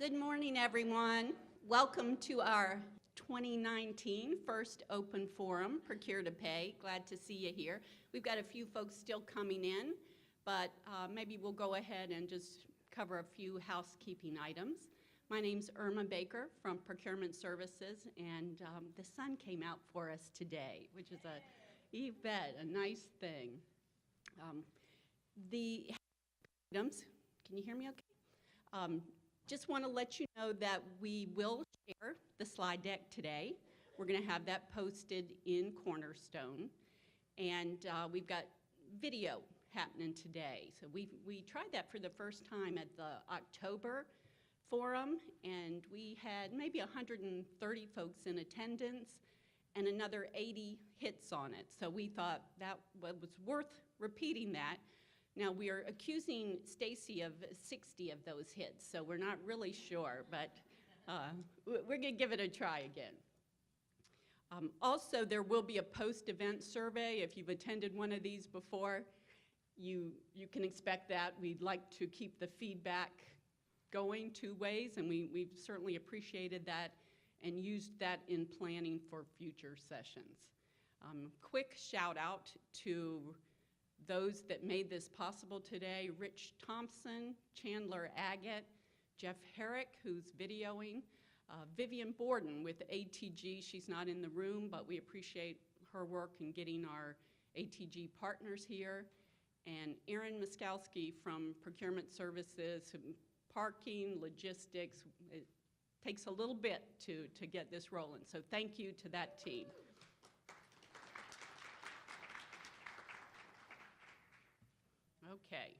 Good morning, everyone. Welcome to our 2019 first open forum, Procure-to-Pay. Glad to see you here. We've got a few folks still coming in, but maybe we'll go ahead and just cover a few housekeeping items. My name's Irma Baker from Procurement Services, and the sun came out for us today, which is you bet, a nice thing. The items, can you hear me okay? Just want to let you know that we will share the slide deck today. We're going to have that posted in Cornerstone. And we've got video happening today. So we tried that for the first time at the October forum, and we had maybe 130 folks in attendance and another 80 hits on it. So we thought that was worth repeating that. Now, we are accusing Stacy of 60 of those hits, so we're not really sure, but we're going to give it a try again. Also, there will be a post-event survey. If you've attended one of these before, you can expect that. We'd like to keep the feedback going two ways, and we've certainly appreciated that and used that in planning for future sessions. Quick shout out to those that made this possible today: Rich Thompson, Chandler Agate, Jeff Herrick, who's videoing, Vivian Borden with ATG. She's not in the room, but we appreciate her work in getting our ATG partners here, and Aaron Miskowski from Procurement Services, parking, logistics. It takes a little bit to get this rolling, so thank you to that team. Okay,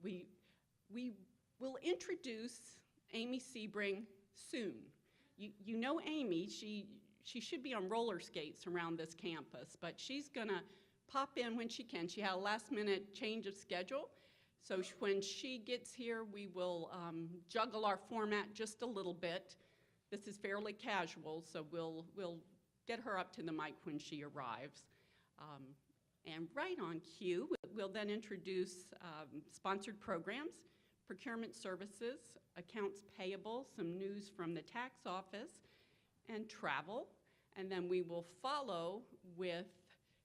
we will introduce Amy Sebring soon. You know Amy, she should be on roller skates around this campus, but she's gonna pop in when she can. She had a last-minute change of schedule, so when she gets here, we will juggle our format just a little bit. This is fairly casual, so we'll get her up to the mic when she arrives. And right on cue, we'll then introduce sponsored programs, procurement services, accounts payable, some news from the tax office, and travel. And then we will follow with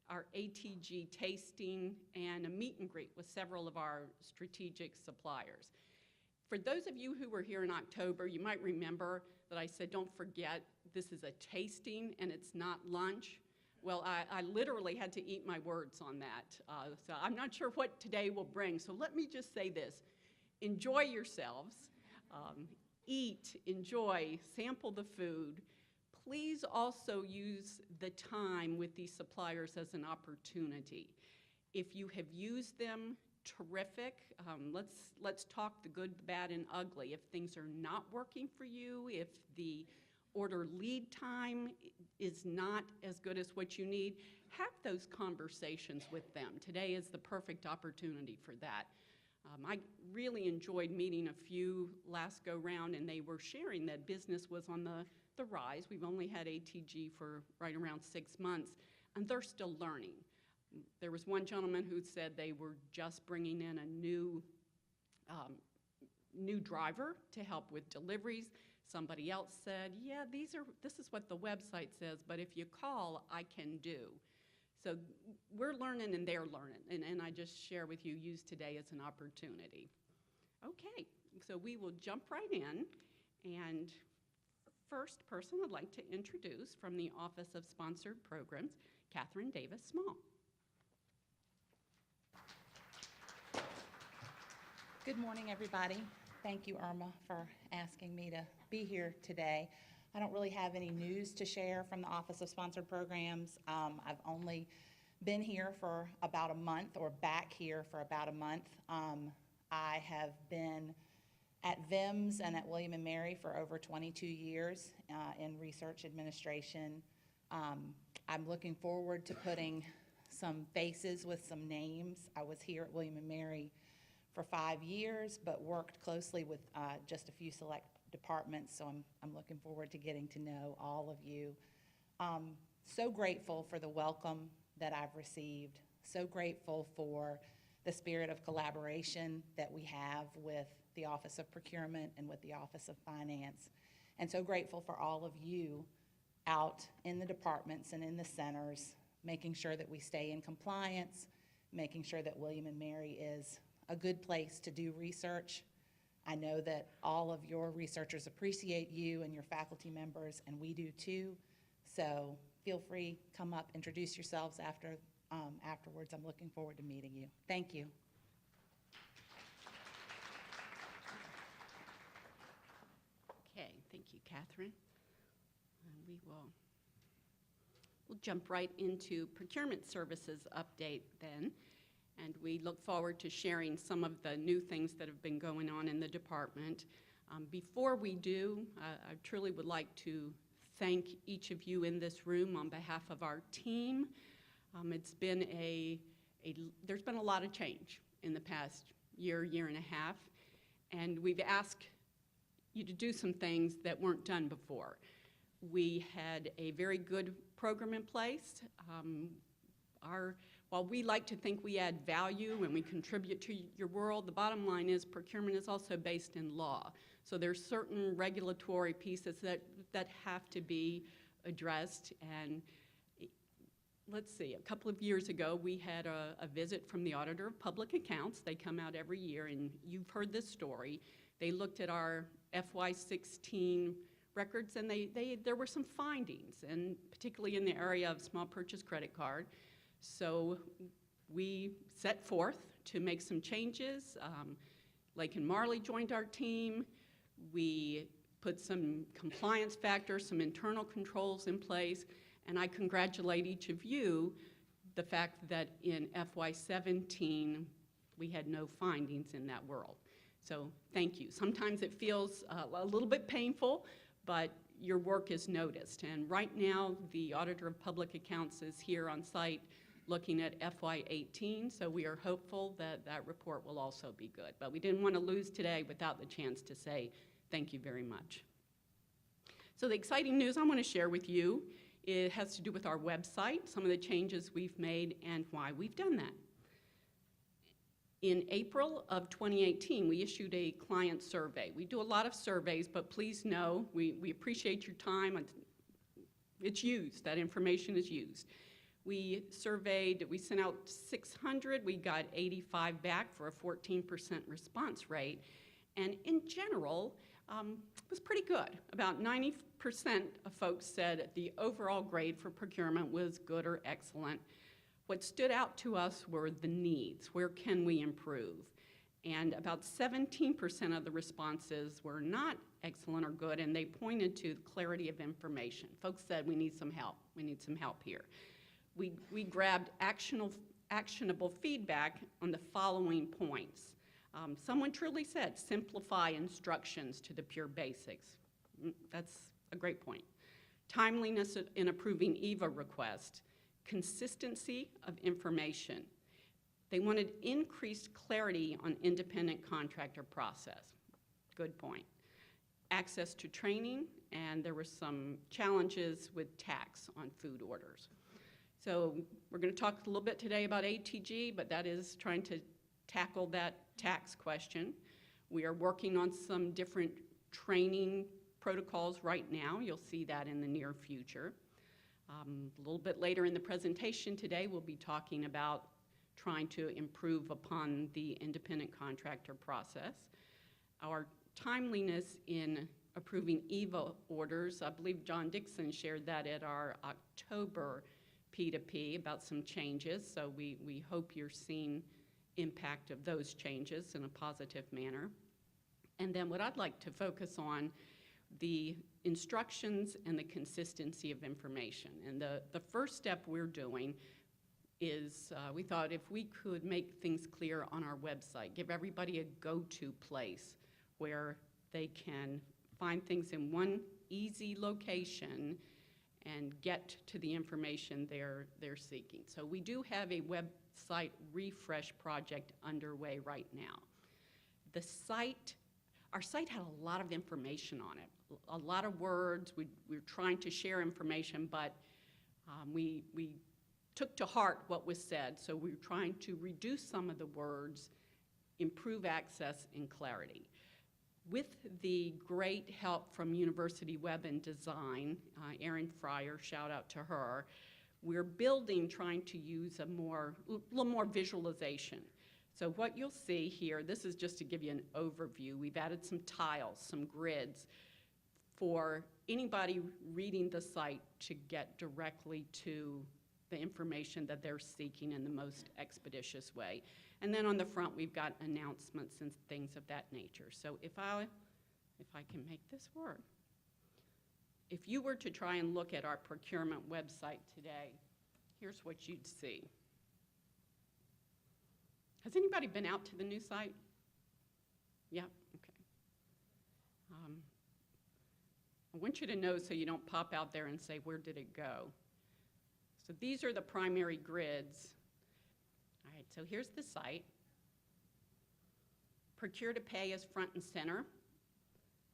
our ATG tasting and a meet and greet with several of our strategic suppliers. For those of you who were here in October, you might remember that I said, don't forget, this is a tasting and it's not lunch. Well, I literally had to eat my words on that. So I'm not sure what today will bring. So let me just say this. Enjoy yourselves. Eat, enjoy, sample the food. Please also use the time with these suppliers as an opportunity. If you have used them, terrific. Let's talk the good, the bad, and ugly. If things are not working for you, if the order lead time is not as good as what you need, have those conversations with them. Today is the perfect opportunity for that. I really enjoyed meeting a few last go round, and they were sharing that business was on the rise. We've only had ATG for right around 6 months, and they're still learning. There was one gentleman who said they were just bringing in a new driver to help with deliveries. Somebody else said, yeah, this is what the website says, but if you call, I can do. So we're learning and they're learning, and I just share with you, use today as an opportunity. Okay, so we will jump right in, and first person I'd like to introduce from the Office of Sponsored Programs, Catherine Davis-Small. Good morning, everybody. Thank you, Irma, for asking me to be here today. I don't really have any news to share from the Office of Sponsored Programs. I've only been here for about a month, or back here for about a month. I have been at VIMS and at William & Mary for over 22 years in research administration. I'm looking forward to putting some faces with some names. I was here at William & Mary for 5 years, but worked closely with just a few select departments, so I'm looking forward to getting to know all of you. So grateful for the welcome that I've received, so grateful for the spirit of collaboration that we have with the Office of Procurement and with the Office of Finance. And so grateful for all of you out in the departments and in the centers, making sure that we stay in compliance, making sure that William & Mary is a good place to do research. I know that all of your researchers appreciate you and your faculty members, and we do too. So feel free, come up, introduce yourselves afterwards. I'm looking forward to meeting you. Thank you. Okay, thank you, Catherine. We'll jump right into procurement services update then. And we look forward to sharing some of the new things that have been going on in the department. Before we do, I truly would like to thank each of you in this room on behalf of our team. It's been there's been a lot of change in the past year and a half, and we've asked you to do some things that weren't done before. We had a very good program in place. While we like to think we add value and we contribute to your world, the bottom line is procurement is also based in law. So there's certain regulatory pieces that have to be addressed. And let's see, a couple of years ago, we had a visit from the Auditor of Public Accounts. They come out every year, and you've heard this story. They looked at our FY16 records, and there were some findings, and particularly in the area of small purchase credit card. So we set forth to make some changes. Lake and Marley joined our team. We put some compliance factors, some internal controls in place, and I congratulate each of you the fact that in FY17 we had no findings in that world. So thank you. Sometimes it feels a little bit painful, but your work is noticed. And right now, the Auditor of Public Accounts is here on site looking at FY18, so we are hopeful that that report will also be good. But we didn't want to lose today without the chance to say thank you very much. So the exciting news I want to share with you, it has to do with our website, some of the changes we've made, and why we've done that. In April of 2018, we issued a client survey. We do a lot of surveys, but please know we appreciate your time. It's used, that information is used. We sent out 600, we got 85 back for a 14% response rate. And in general, it was pretty good. About 90% of folks said the overall grade for procurement was good or excellent. What stood out to us were the needs. Where can we improve? And about 17% of the responses were not excellent or good, and they pointed to the clarity of information. Folks said, we need some help. We need some help here. We grabbed actionable feedback on the following points. Someone truly said, simplify instructions to the pure basics. That's a great point. Timeliness in approving EVA requests. Consistency of information. They wanted increased clarity on independent contractor process. Good point. Access to training, and there were some challenges with tax on food orders. So we're going to talk a little bit today about ATG, but that is trying to tackle that tax question. We are working on some different training protocols right now. You'll see that in the near future. A little bit later in the presentation today, we'll be talking about trying to improve upon the independent contractor process. Our timeliness in approving EVA orders, I believe John Dixon shared that at our October P2P about some changes, so we hope you're seeing impact of those changes in a positive manner. And then what I'd like to focus on, the instructions and the consistency of information. And the first step we're doing is we thought if we could make things clear on our website, give everybody a go-to place where they can find things in one easy location and get to the information they're seeking. So we do have a website refresh project underway right now. Our site had a lot of information on it, a lot of words. We're trying to share information, but we took to heart what was said, so we're trying to reduce some of the words, improve access and clarity. With the great help from University Web and Design, Erin Fryer, shout out to her, we're trying to use a little more visualization. So what you'll see here, this is just to give you an overview. We've added some tiles, some grids for anybody reading the site to get directly to the information that they're seeking in the most expeditious way. And then on the front, we've got announcements and things of that nature. So if I can make this work. If you were to try and look at our procurement website today, here's what you'd see. Has anybody been out to the new site? Yeah, okay. I want you to know so you don't pop out there and say, where did it go? So these are the primary grids. All right, so here's the site. Procure-to-Pay is front and center,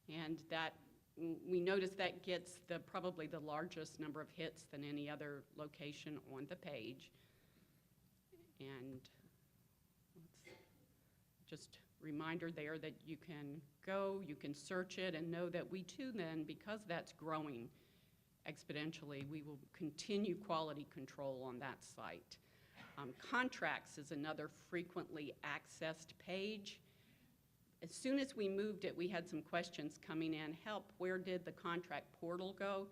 and that we notice that gets probably the largest number of hits than any other location on the page. And just reminder there that you can go, you can search it, and know that we too then, because that's growing exponentially, we will continue quality control on that site. Contracts is another frequently accessed page. As soon as we moved it, we had some questions coming in. Help, where did the contract portal go?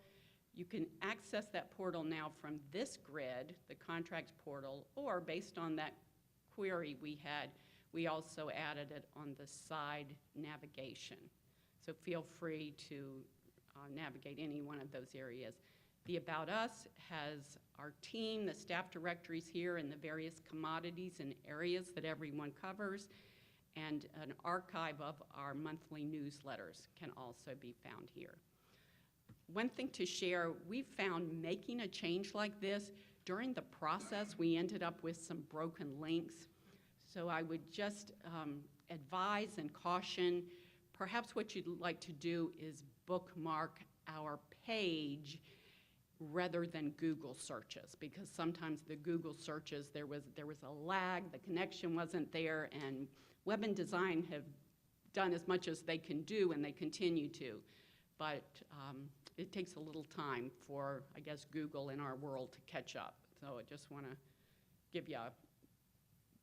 You can access that portal now from this grid, the contracts portal, or based on that query we had, we also added it on the side navigation. So feel free to navigate any one of those areas. The About Us has our team, the staff directories here, and the various commodities and areas that everyone covers, and an archive of our monthly newsletters can also be found here. One thing to share, we found making a change like this, during the process we ended up with some broken links. So I would just advise and caution, perhaps what you'd like to do is bookmark our page rather than Google searches, because sometimes the Google searches, there was a lag, the connection wasn't there, and Web and Design have done as much as they can do, and they continue to. But it takes a little time for, I guess, Google in our world to catch up. So I just want to give you a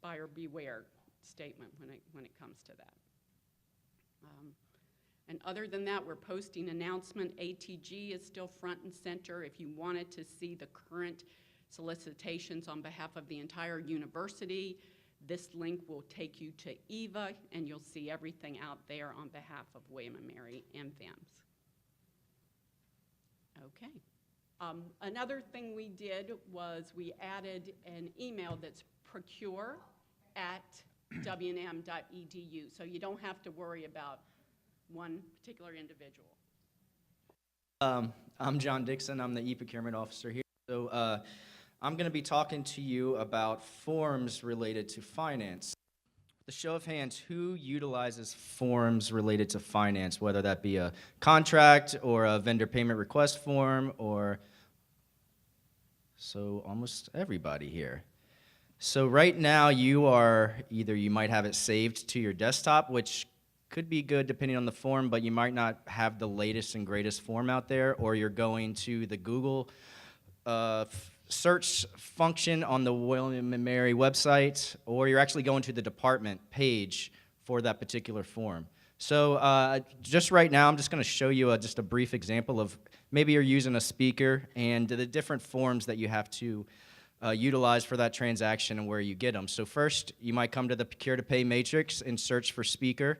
buyer beware statement when it comes to that. And other than that, we're posting announcement. ATG is still front and center. If you wanted to see the current solicitations on behalf of the entire university, this link will take you to EVA, and you'll see everything out there on behalf of William & Mary and VIMS. Okay. Another thing we did was we added an email that's procure@wnm.edu, so you don't have to worry about one particular individual. I'm John Dixon. I'm the e-procurement officer here. So I'm going to be talking to you about forms related to finance. The show of hands, who utilizes forms related to finance, whether that be a contract or a vendor payment request form, or so almost everybody here. So right now you might have it saved to your desktop, which could be good depending on the form, but you might not have the latest and greatest form out there, or you're going to the Google search function on the William & Mary website, or you're actually going to the department page for that particular form. So just right now, I'm just going to show you just a brief example of maybe you're using a speaker and the different forms that you have to utilize for that transaction and where you get them. So first, you might come to the Procure-to-Pay matrix and search for speaker.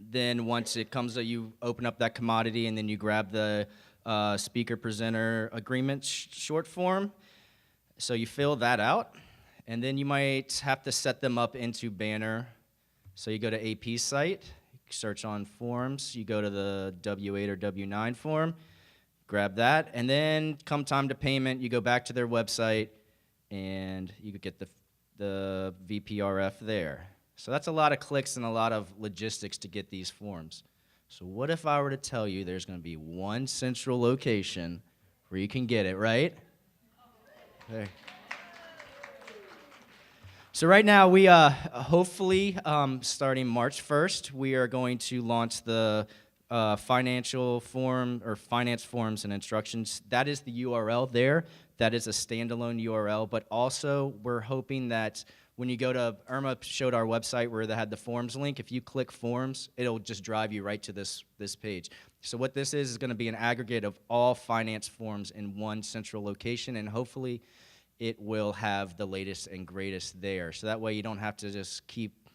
Then once it comes, you open up that commodity, and then you grab the speaker presenter agreement short form. So you fill that out, and then you might have to set them up into Banner. So you go to AP's site, search on forms, you go to the W8 or W9 form, grab that, and then come time to payment, you go back to their website, and you could get the VPRF there. So that's a lot of clicks and a lot of logistics to get these forms. So what if I were to tell you there's going to be one central location where you can get it, right? There. So right now, we hopefully, starting March 1st, we are going to launch the financial form or finance forms and instructions. That is the URL there. That is a standalone URL, but also we're hoping that when you go to, Irma showed our website where they had the forms link. If you click forms, it'll just drive you right to this page. So what this is going to be an aggregate of all finance forms in one central location, and hopefully it will have the latest and greatest there. So that way you don't have to just keep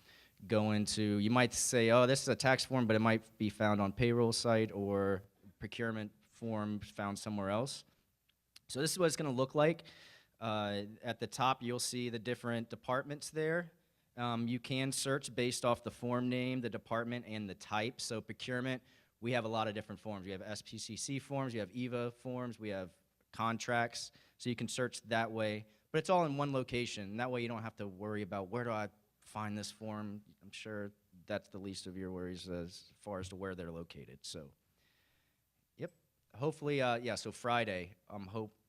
going to, you might say, oh, this is a tax form, but it might be found on payroll site or procurement form found somewhere else. So this is what it's going to look like. At the top, you'll see the different departments there. You can search based off the form name, the department, and the type. So procurement, we have a lot of different forms. We have SPCC forms, we have EVA forms, we have contracts. So you can search that way. But it's all in one location. And that way you don't have to worry about where do I find this form. I'm sure that's the least of your worries as far as to where they're located. So, yep. Hopefully, yeah, so Friday,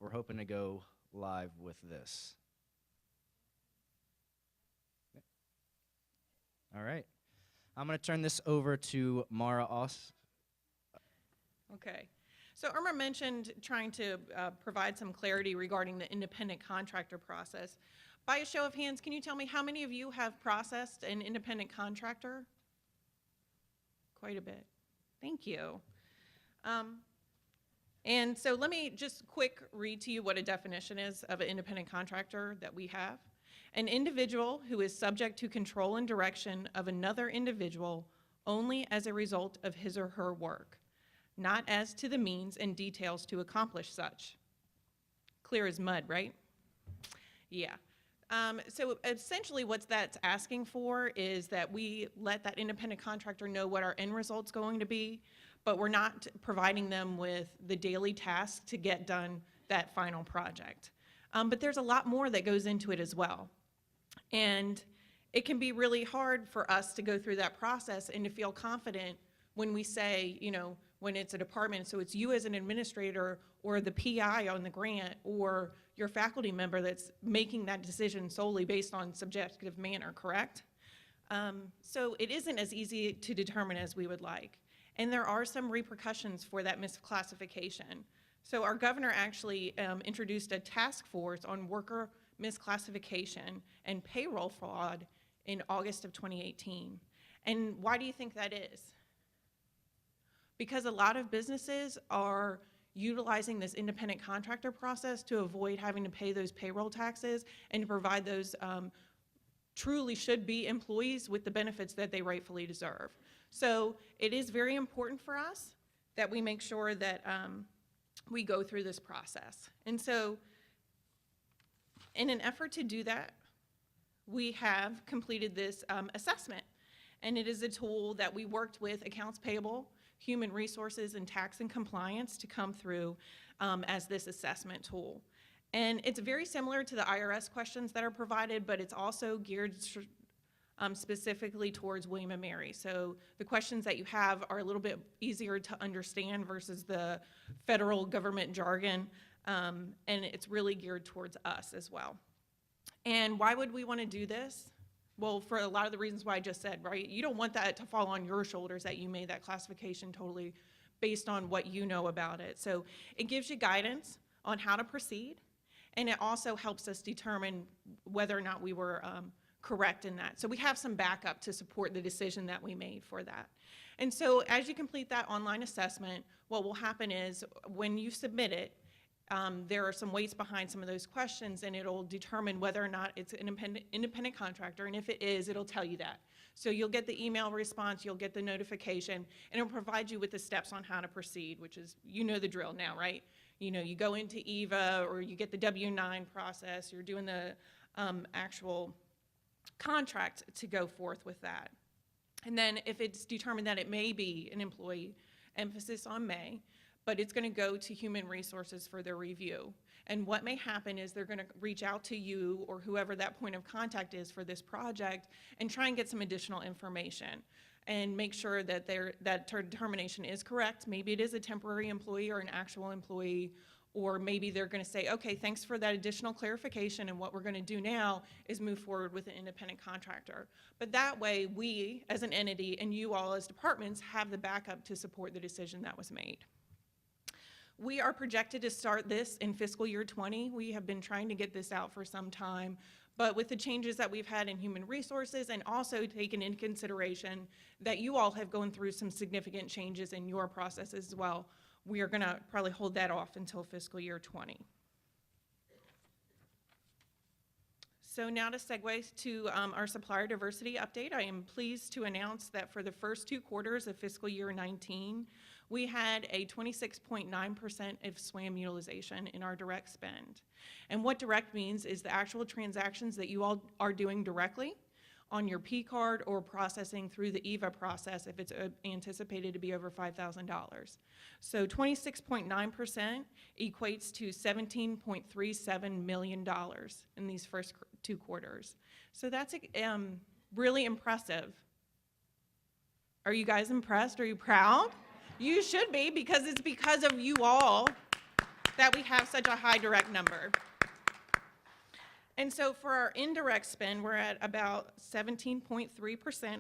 we're hoping to go live with this. All right. I'm going to turn this over to Mara Oss. Okay. So Irma mentioned trying to provide some clarity regarding the independent contractor process. By a show of hands, can you tell me how many of you have processed an independent contractor? Quite a bit. Thank you. And so let me just quick read to you what a definition is of an independent contractor that we have. An individual who is subject to control and direction of another individual only as a result of his or her work, not as to the means and details to accomplish such. Clear as mud, right? Yeah. So essentially what that's asking for is that we let that independent contractor know what our end result's going to be, but we're not providing them with the daily task to get done that final project. But there's a lot more that goes into it as well. And it can be really hard for us to go through that process and to feel confident when we say, you know, when it's a department, so it's you as an administrator or the PI on the grant or your faculty member that's making that decision solely based on subjective manner, correct? So it isn't as easy to determine as we would like. And there are some repercussions for that misclassification. So our governor actually introduced a task force on worker misclassification and payroll fraud in August of 2018. And why do you think that is? Because a lot of businesses are utilizing this independent contractor process to avoid having to pay those payroll taxes and to provide those truly should be employees with the benefits that they rightfully deserve. So it is very important for us that we make sure that we go through this process. And so in an effort to do that, we have completed this assessment. And it is a tool that we worked with accounts payable, human resources, and tax and compliance to come through as this assessment tool. And it's very similar to the IRS questions that are provided, but it's also geared specifically towards William & Mary. So the questions that you have are a little bit easier to understand versus the federal government jargon, and it's really geared towards us as well. And why would we want to do this? Well, for a lot of the reasons why I just said, right? You don't want that to fall on your shoulders that you made that classification totally based on what you know about it. So it gives you guidance on how to proceed, and it also helps us determine whether or not we were correct in that. So we have some backup to support the decision that we made for that. And so as you complete that online assessment, what will happen is when you submit it, there are some weights behind some of those questions, and it'll determine whether or not it's an independent contractor, and if it is, it'll tell you that. So you'll get the email response, you'll get the notification, and it'll provide you with the steps on how to proceed, which is, you know the drill now, right? You know, you go into EVA, or you get the W-9 process, you're doing the actual contract to go forth with that. And then if it's determined that it may be an employee, emphasis on may, but it's going to go to human resources for their review. And what may happen is they're going to reach out to you or whoever that point of contact is for this project and try and get some additional information and make sure that that determination is correct. Maybe it is a temporary employee or an actual employee, or maybe they're going to say, okay, thanks for that additional clarification, and what we're going to do now is move forward with an independent contractor. But that way, we as an entity and you all as departments have the backup to support the decision that was made. We are projected to start this in fiscal year 20. We have been trying to get this out for some time, but with the changes that we've had in human resources, and also taken into consideration that you all have gone through some significant changes in your process as well, we are gonna probably hold that off until fiscal year 20. So now to segue to our supplier diversity update, I am pleased to announce that for the first 2 quarters of fiscal year 19, we had a 26.9% of SWAM utilization in our direct spend. And what direct means is the actual transactions that you all are doing directly on your P card or processing through the EVA process if it's anticipated to be over $5,000. So 26.9% equates to $17.37 million in these first 2 quarters. So that's really impressive. Are you guys impressed? Are you proud? You should be, because it's because of you all that we have such a high direct number. And so for our indirect spend, we're at about 17.3%,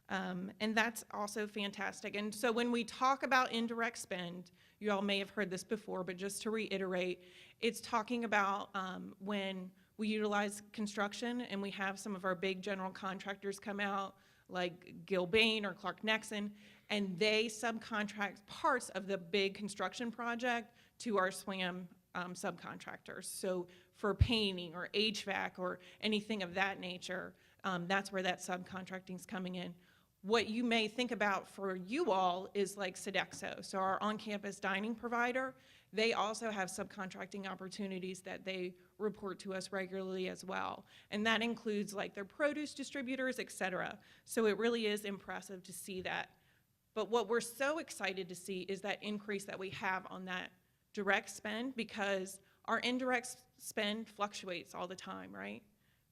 and that's also fantastic. And so when we talk about indirect spend, you all may have heard this before, but just to reiterate, it's talking about when we utilize construction and we have some of our big general contractors come out, like Gilbane or Clark Nexon, and they subcontract parts of the big construction project to our SWAM subcontractors. So for painting or HVAC or anything of that nature, that's where that subcontracting is coming in. What you may think about for you all is like Sodexo. So our on-campus dining provider, they also have subcontracting opportunities that they report to us regularly as well. And that includes like their produce distributors, et cetera. So it really is impressive to see that. But what we're so excited to see is that increase that we have on that direct spend, because our indirect spend fluctuates all the time, right?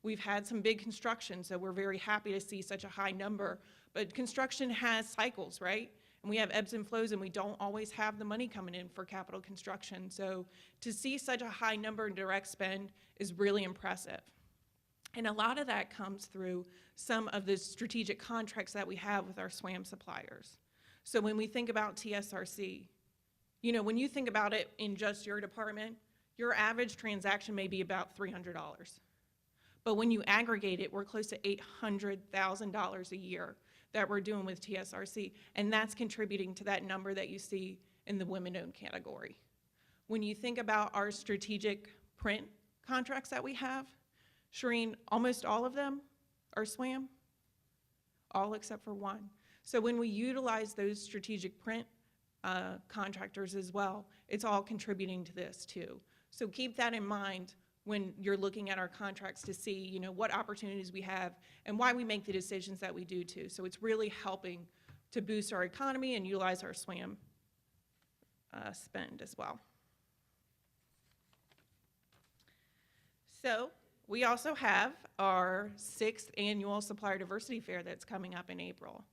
We've had some big construction, so we're very happy to see such a high number, but construction has cycles, right? And we have ebbs and flows, and we don't always have the money coming in for capital construction. So to see such a high number in direct spend is really impressive. And a lot of that comes through some of the strategic contracts that we have with our SWAM suppliers. So when we think about TSRC, you know, when you think about it in just your department, your average transaction may be about $300. But when you aggregate it, we're close to $800,000 a year that we're doing with TSRC, and that's contributing to that number that you see in the women-owned category. When you think about our strategic print contracts that we have, Shireen, almost all of them are SWAM, all except for one. So when we utilize those strategic print contractors as well, it's all contributing to this too. So keep that in mind when you're looking at our contracts to see, you know, what opportunities we have and why we make the decisions that we do too. So it's really helping to boost our economy and utilize our SWAM spend as well. So we also have our 6th annual Supplier Diversity Fair that's coming up in April.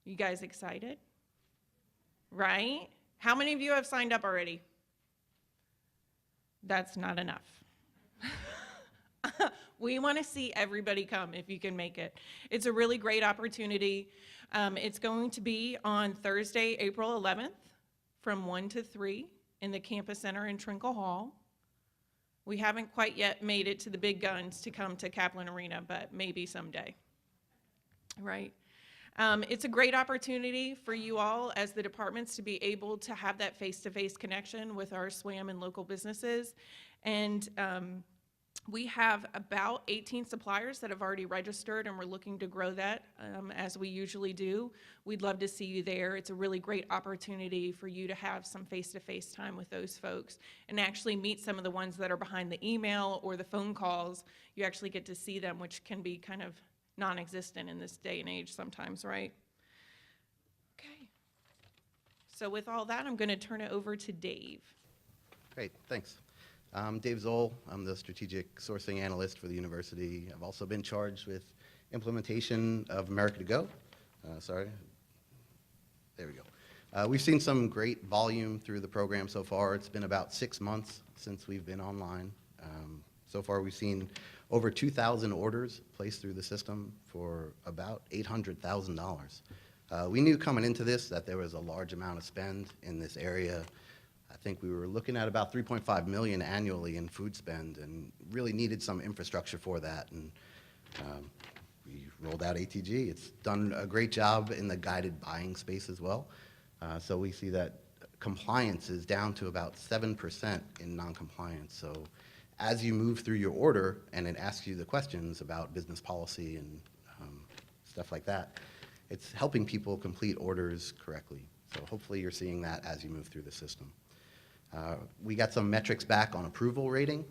You guys excited? Right? How many of you have signed up already? That's not enough. We want to see everybody come if you can make it. It's a really great opportunity. It's going to be on Thursday, April 11th from 1 to 3 in the Campus Center in Trinkle Hall. We haven't quite yet made it to the big guns to come to Kaplan Arena, but maybe someday, right? It's a great opportunity for you all as the departments to be able to have that face-to-face connection with our SWAM and local businesses. And we have about 18 suppliers that have already registered, and we're looking to grow that as we usually do. We'd love to see you there. It's a really great opportunity for you to have some face-to-face time with those folks and actually meet some of the ones that are behind the email or the phone calls. You actually get to see them, which can be kind of non-existent in this day and age sometimes, right? Okay. So with all that, I'm going to turn it over to Dave. Great, thanks. I'm Dave Zoll. I'm the strategic sourcing analyst for the university. I've also been charged with implementation of America to Go. Sorry. There we go. We've seen some great volume through the program so far. It's been about 6 months since we've been online. So far, we've seen over 2,000 orders placed through the system for about $800,000. We knew coming into this that there was a large amount of spend in this area. I think we were looking at about $3.5 million annually in food spend and really needed some infrastructure for that. And we rolled out ATG. It's done a great job in the guided buying space as well. So we see that compliance is down to about 7% in non-compliance. So as you move through your order and it asks you the questions about business policy and stuff like that, it's helping people complete orders correctly. So hopefully you're seeing that as you move through the system. We got some metrics back on approval rating.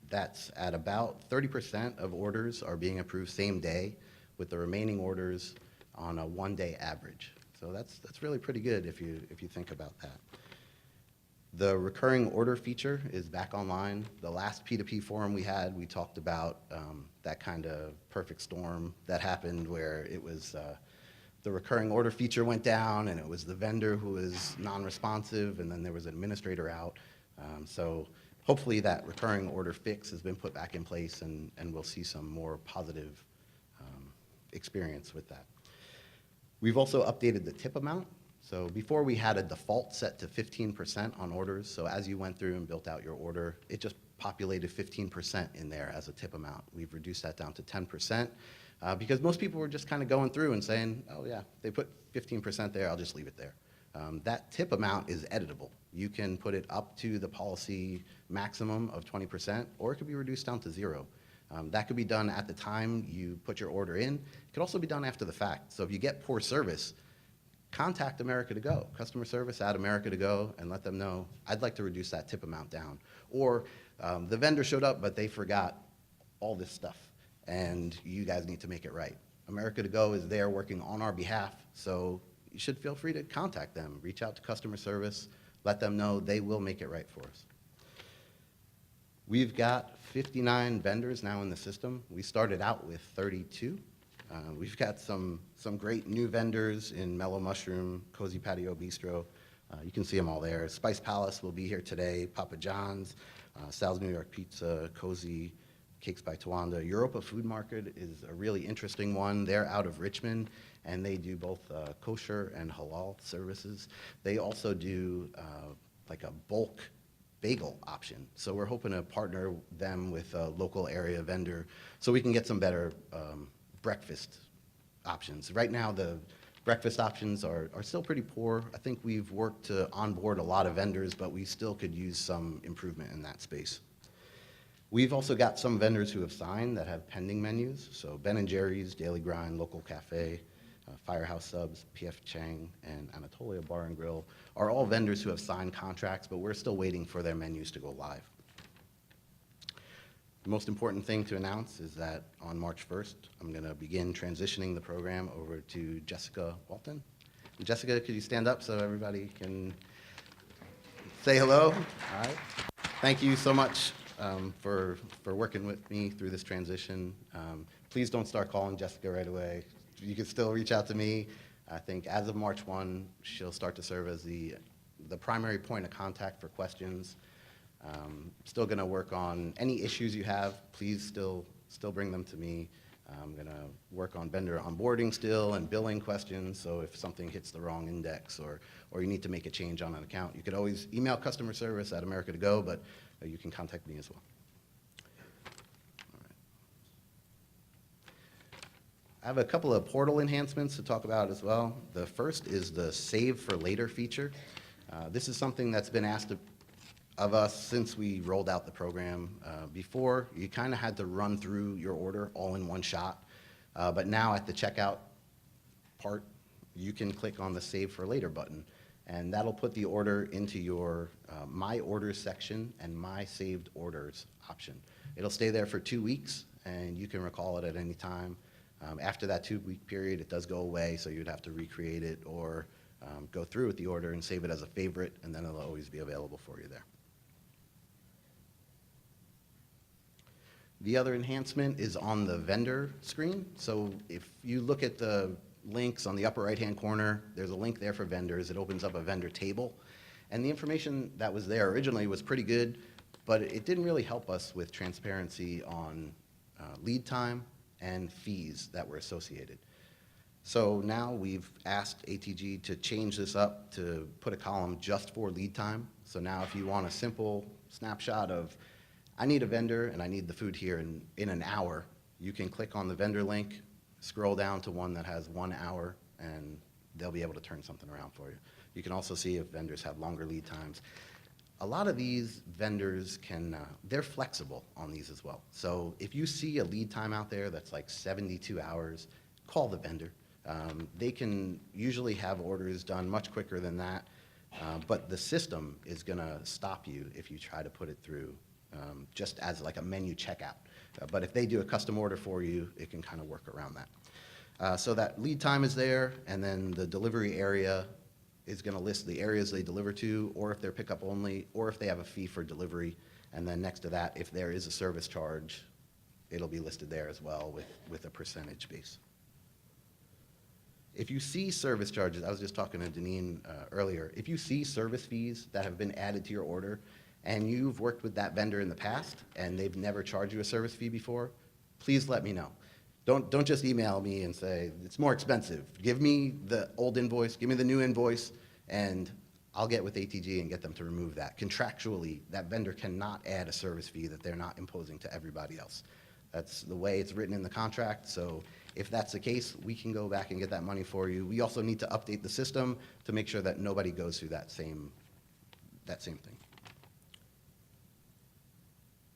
That's at about 30% of orders are being approved same day, with the remaining orders on a one-day average. So that's really pretty good if you think about that. The recurring order feature is back online. The last P2P forum we had, we talked about that kind of perfect storm that happened where it was the recurring order feature went down and it was the vendor who was non-responsive and then there was an administrator out. So hopefully that recurring order fix has been put back in place and we'll see some more positive experience with that. We've also updated the tip amount. So before we had a default set to 15% on orders. So as you went through and built out your order, it just populated 15% in there as a tip amount. We've reduced that down to 10% because most people were just kind of going through and saying, oh yeah, they put 15% there, I'll just leave it there. That tip amount is editable. You can put it up to the policy maximum of 20%, or it could be reduced down to 0. That could be done at the time you put your order in. It could also be done after the fact. So if you get poor service, contact America to Go, customer service at America to Go, and let them know, I'd like to reduce that tip amount down. Or the vendor showed up, but they forgot all this stuff, and you guys need to make it right. America to Go is there working on our behalf, so you should feel free to contact them. Reach out to customer service, let them know they will make it right for us. We've got 59 vendors now in the system. We started out with 32. We've got some great new vendors in Mellow Mushroom, Cozy Patio Bistro. You can see them all there. Spice Palace will be here today, Papa John's, Sal's New York Pizza, Cozy, Cakes by Tawanda. Europa Food Market is a really interesting one. They're out of Richmond, and they do both kosher and halal services. They also do like a bulk bagel option. So we're hoping to partner them with a local area vendor so we can get some better breakfast options. Right now, the breakfast options are still pretty poor. I think we've worked to onboard a lot of vendors, but we still could use some improvement in that space. We've also got some vendors who have signed that have pending menus. So Ben & Jerry's, Daily Grind, Local Cafe, Firehouse Subs, P.F. Chang, and Anatolia Bar and Grill are all vendors who have signed contracts, but we're still waiting for their menus to go live. The most important thing to announce is that on March 1st, I'm going to begin transitioning the program over to Jessica Walton. Jessica, could you stand up so everybody can say hello? All right. Thank you so much for working with me through this transition. Please don't start calling Jessica right away. You can still reach out to me. I think as of March 1, she'll start to serve as the primary point of contact for questions. Still going to work on any issues you have. Please still bring them to me. I'm going to work on vendor onboarding still and billing questions. So if something hits the wrong index or you need to make a change on an account, you could always email customer service at America to Go, but you can contact me as well. All right. I have a couple of portal enhancements to talk about as well. The first is the Save for Later feature. This is something that's been asked of us since we rolled out the program. Before, you kind of had to run through your order all in one shot, but now at the checkout part, you can click on the Save for Later button, and that'll put the order into your My Orders section and My Saved Orders option. It'll stay there for 2 weeks, and you can recall it at any time. After that 2-week period, it does go away, so you'd have to recreate it or go through with the order and save it as a favorite, and then it'll always be available for you there. The other enhancement is on the vendor screen. So if you look at the links on the upper right-hand corner. There's a link there for vendors. It opens up a vendor table. And the information that was there originally was pretty good, but it didn't really help us with transparency on lead time and fees that were associated. So now we've asked ATG to change this up to put a column just for lead time. So now if you want a simple snapshot of, I need a vendor and I need the food here in an hour, you can click on the vendor link, scroll down to one that has 1 hour, and they'll be able to turn something around for you. You can also see if vendors have longer lead times. A lot of these vendors they're flexible on these as well. So if you see a lead time out there that's like 72 hours, call the vendor. They can usually have orders done much quicker than that, but the system is gonna stop you if you try to put it through just as like a menu checkout. But if they do a custom order for you, it can kind of work around that. So that lead time is there, and then the delivery area is going to list the areas they deliver to, or if they're pickup only, or if they have a fee for delivery. And then next to that, if there is a service charge, it'll be listed there as well with a percentage base. If you see service charges, I was just talking to Deneen earlier, if you see service fees that have been added to your order and you've worked with that vendor in the past and they've never charged you a service fee before, please let me know. Don't just email me and say, it's more expensive. Give me the old invoice, give me the new invoice, and I'll get with ATG and get them to remove that. Contractually, that vendor cannot add a service fee that they're not imposing to everybody else. That's the way it's written in the contract, so if that's the case, we can go back and get that money for you. We also need to update the system to make sure that nobody goes through that same thing.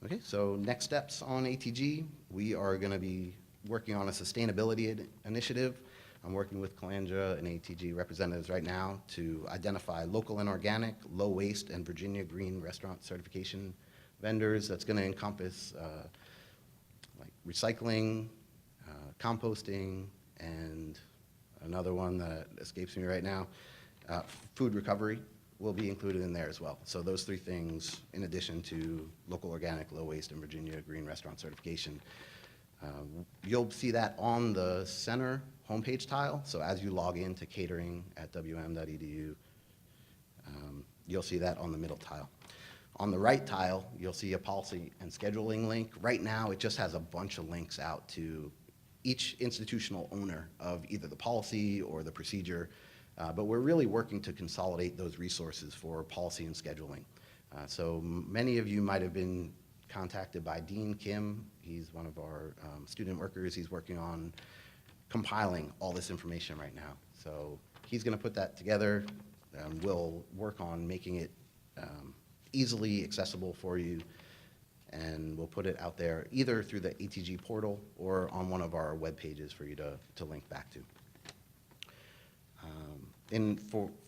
Okay, so next steps on ATG, we are gonna be working on a sustainability initiative. I'm working with Calandra and ATG representatives right now to identify local and organic, low waste, and Virginia Green Restaurant certification vendors. That's gonna encompass like recycling, composting, and another one that escapes me right now, food recovery will be included in there as well. So those three things, in addition to local organic, low waste, and Virginia Green Restaurant certification. You'll see that on the center homepage tile. So as you log into catering at wm.edu, you'll see that on the middle tile. On the right tile, you'll see a policy and scheduling link. Right now, it just has a bunch of links out to each institutional owner of either the policy or the procedure, but we're really working to consolidate those resources for policy and scheduling. So many of you might have been contacted by Dean Kim. He's one of our student workers. He's working on compiling all this information right now. So he's going to put that together. We'll work on making it easily accessible for you, and we'll put it out there either through the ATG portal or on one of our web pages for you to link back to.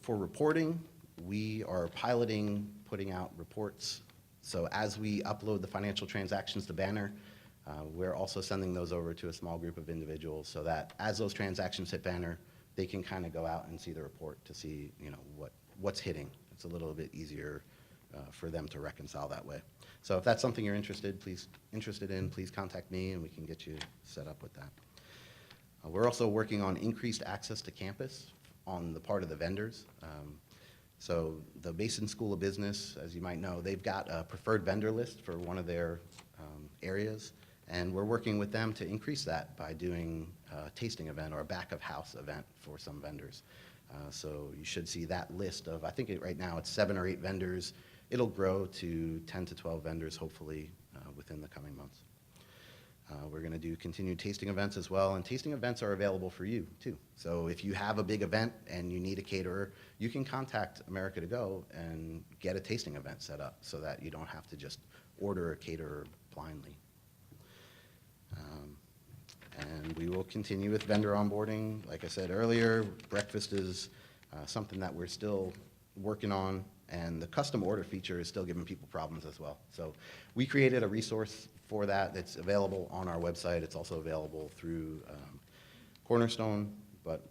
For reporting, we are piloting putting out reports. So as we upload the financial transactions to Banner, we're also sending those over to a small group of individuals so that as those transactions hit Banner, they can kind of go out and see the report to see, you know, what's hitting. It's a little bit easier for them to reconcile that way. So if that's something you're interested in, please contact me and we can get you set up with that. We're also working on increased access to campus on the part of the vendors. So the Mason School of Business, as you might know, they've got a preferred vendor list for one of their areas, and we're working with them to increase that by doing a tasting event or a back of house event for some vendors. So you should see that list of, I think right now it's 7 or 8 vendors. It'll grow to 10 to 12 vendors, hopefully, within the coming months. We're going to do continued tasting events as well, and tasting events are available for you, too. So if you have a big event and you need a caterer, you can contact America to Go and get a tasting event set up so that you don't have to just order a caterer blindly. And we will continue with vendor onboarding. Like I said earlier, breakfast is something that we're still working on, and the custom order feature is still giving people problems as well. So we created a resource for that that's available on our website. It's also available through Cornerstone, but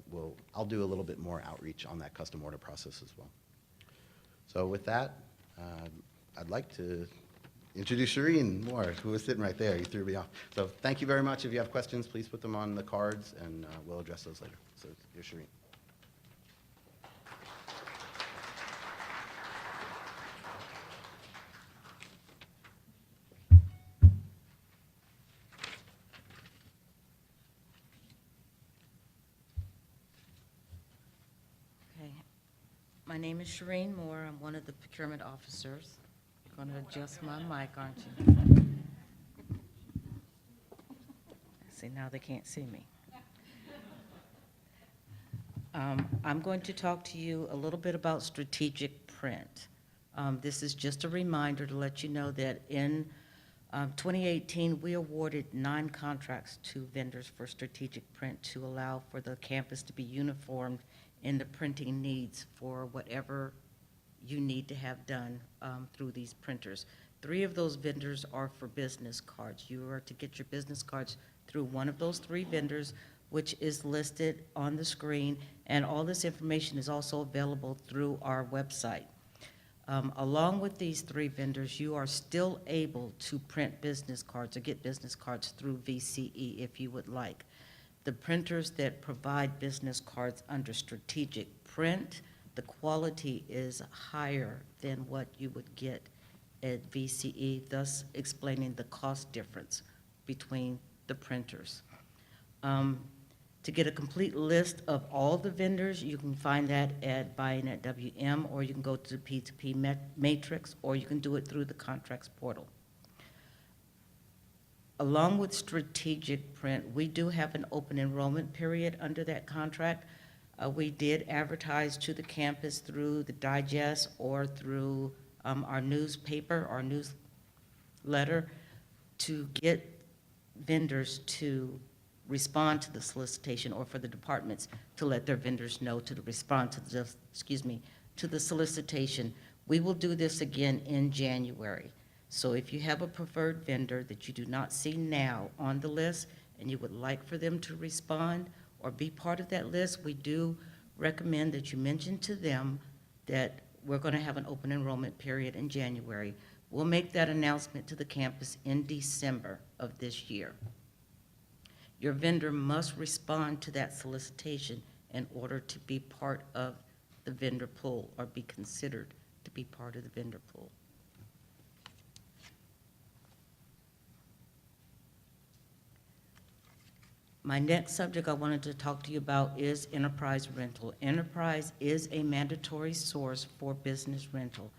I'll do a little bit more outreach on that custom order process as well. So with that, I'd like to introduce Shireen Moore, who was sitting right there. You threw me off. So thank you very much. If you have questions, please put them on the cards, and we'll address those later. So. So you're Shireen. Okay. My name is Shireen Moore. I'm one of the procurement officers. You're going to adjust my mic, aren't you? See, now they can't see me. I'm going to talk to you a little bit about strategic print. This is just a reminder to let you know that in 2018, we awarded 9 contracts to vendors for strategic print to allow for the campus to be uniformed in the printing needs for whatever you need to have done through these printers. 3 of those vendors are for business cards. You are to get your business cards through one of those 3 vendors, which is listed on the screen, and all this information is also available through our website. Along with these 3 vendors, you are still able to print business cards or get business cards through VCE if you would like. The printers that provide business cards under strategic print, the quality is higher than what you would get at VCE, thus explaining the cost difference between the printers. To get a complete list of all the vendors, you can find that at buying at WM, or you can go to the P2P matrix, or you can do it through the contracts portal. Along with strategic print, we do have an open enrollment period under that contract. We did advertise to the campus through the digest or through our newspaper, our newsletter, to get vendors to respond to the solicitation, or for the departments to let their vendors know to respond to the, to the solicitation. We will do this again in January. So if you have a preferred vendor that you do not see now on the list and you would like for them to respond or be part of that list, we do recommend that you mention to them that we're going to have an open enrollment period in January. We'll make that announcement to the campus in December of this year. Your vendor must respond to that solicitation in order to be part of the vendor pool or be considered to be part of the vendor pool. My next subject I wanted to talk to you about is enterprise rental. Enterprise is a mandatory source for business rental.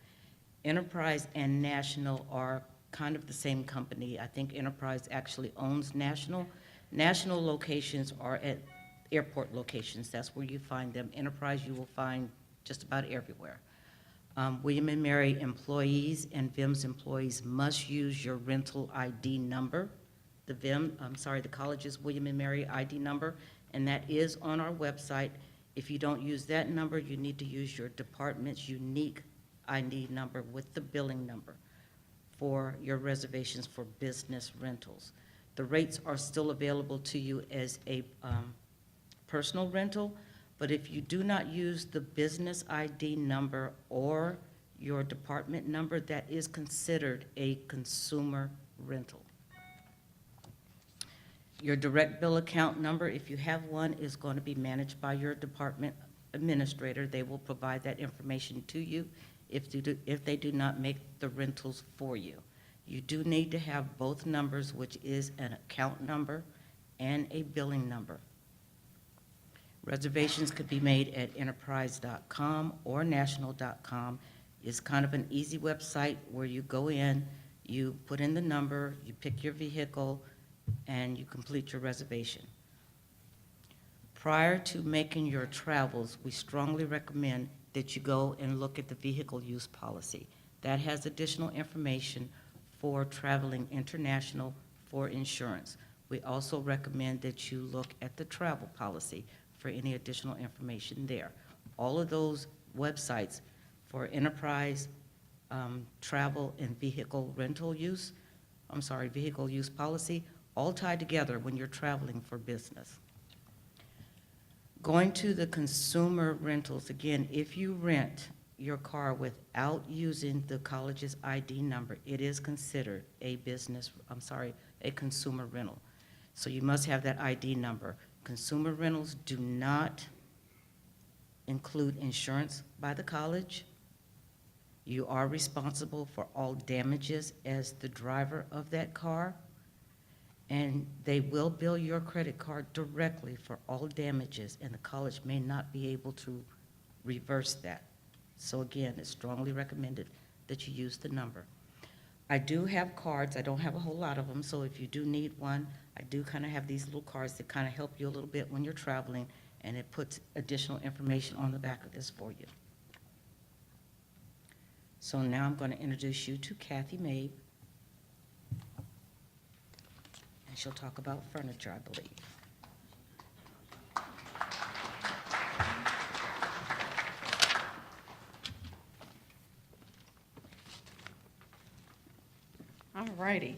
Enterprise and National are kind of the same company. I think Enterprise actually owns National. National locations are at airport locations. That's where you find them. Enterprise you will find just about everywhere. William & Mary employees and VIMS employees must use your rental ID number. The college's William & Mary ID number, and that is on our website. If you don't use that number, you need to use your department's unique ID number with the billing number for your reservations for business rentals. The rates are still available to you as a personal rental, but if you do not use the business ID number or your department number, that is considered a consumer rental. Your direct bill account number, if you have one, is going to be managed by your department administrator. They will provide that information to you if they do not make the rentals for you. You do need to have both numbers, which is an account number and a billing number. Reservations could be made at enterprise.com or national.com. It's kind of an easy website where you go in, you put in the number, you pick your vehicle, and you complete your reservation. Prior to making your travels, we strongly recommend that you go and look at the vehicle use policy. That has additional information for traveling international for insurance. We also recommend that you look at the travel policy for any additional information there. All of those websites for enterprise, travel, and vehicle use policy, all tied together when you're traveling for business. Going to the consumer rentals, again, if you rent your car without using the college's ID number, it is considered a consumer rental. So you must have that ID number. Consumer rentals do not include insurance by the college. You are responsible for all damages as the driver of that car, and they will bill your credit card directly for all damages, and the college may not be able to reverse that. So again, it's strongly recommended that you use the number. I do have cards. I don't have a whole lot of them, so if you do need one, I do kind of have these little cards that kind of help you a little bit when you're traveling, and it puts additional information on the back of this for you. So now I'm going to introduce you to Kathy Mabe, and she'll talk about furniture, I believe. All righty.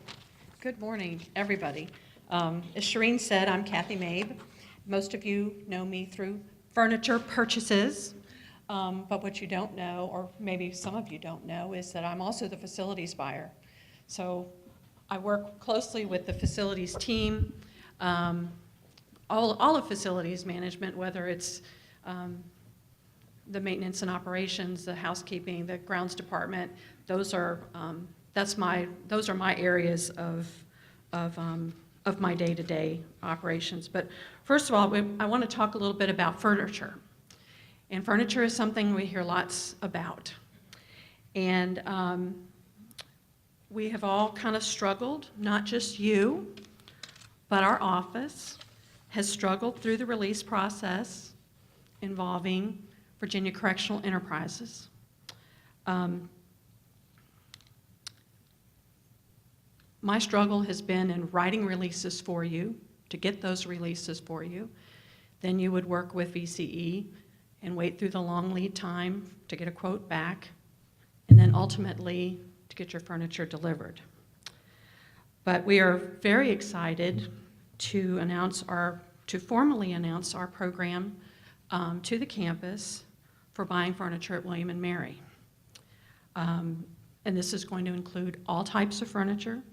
Good morning, everybody. As Shireen said, I'm Kathy Mabe. Most of you know me through furniture purchases, but what you don't know, or maybe some of you don't know, is that I'm also the facilities buyer. So I work closely with the facilities team, all of facilities management, whether it's the maintenance and operations, the housekeeping, the grounds department. Those are my areas of my day-to-day operations. But first of all, I want to talk a little bit about furniture. And furniture is something we hear lots about. And we have all kind of struggled, not just you, but our office has struggled through the release process involving Virginia Correctional Enterprises. My struggle has been in writing releases for you, to get those releases for you. Then you would work with VCE and wait through the long lead time to get a quote back, and then ultimately to get your furniture delivered. But we are very excited to formally announce our program to the campus for buying furniture at William & Mary. And this is going to include all types of furniture,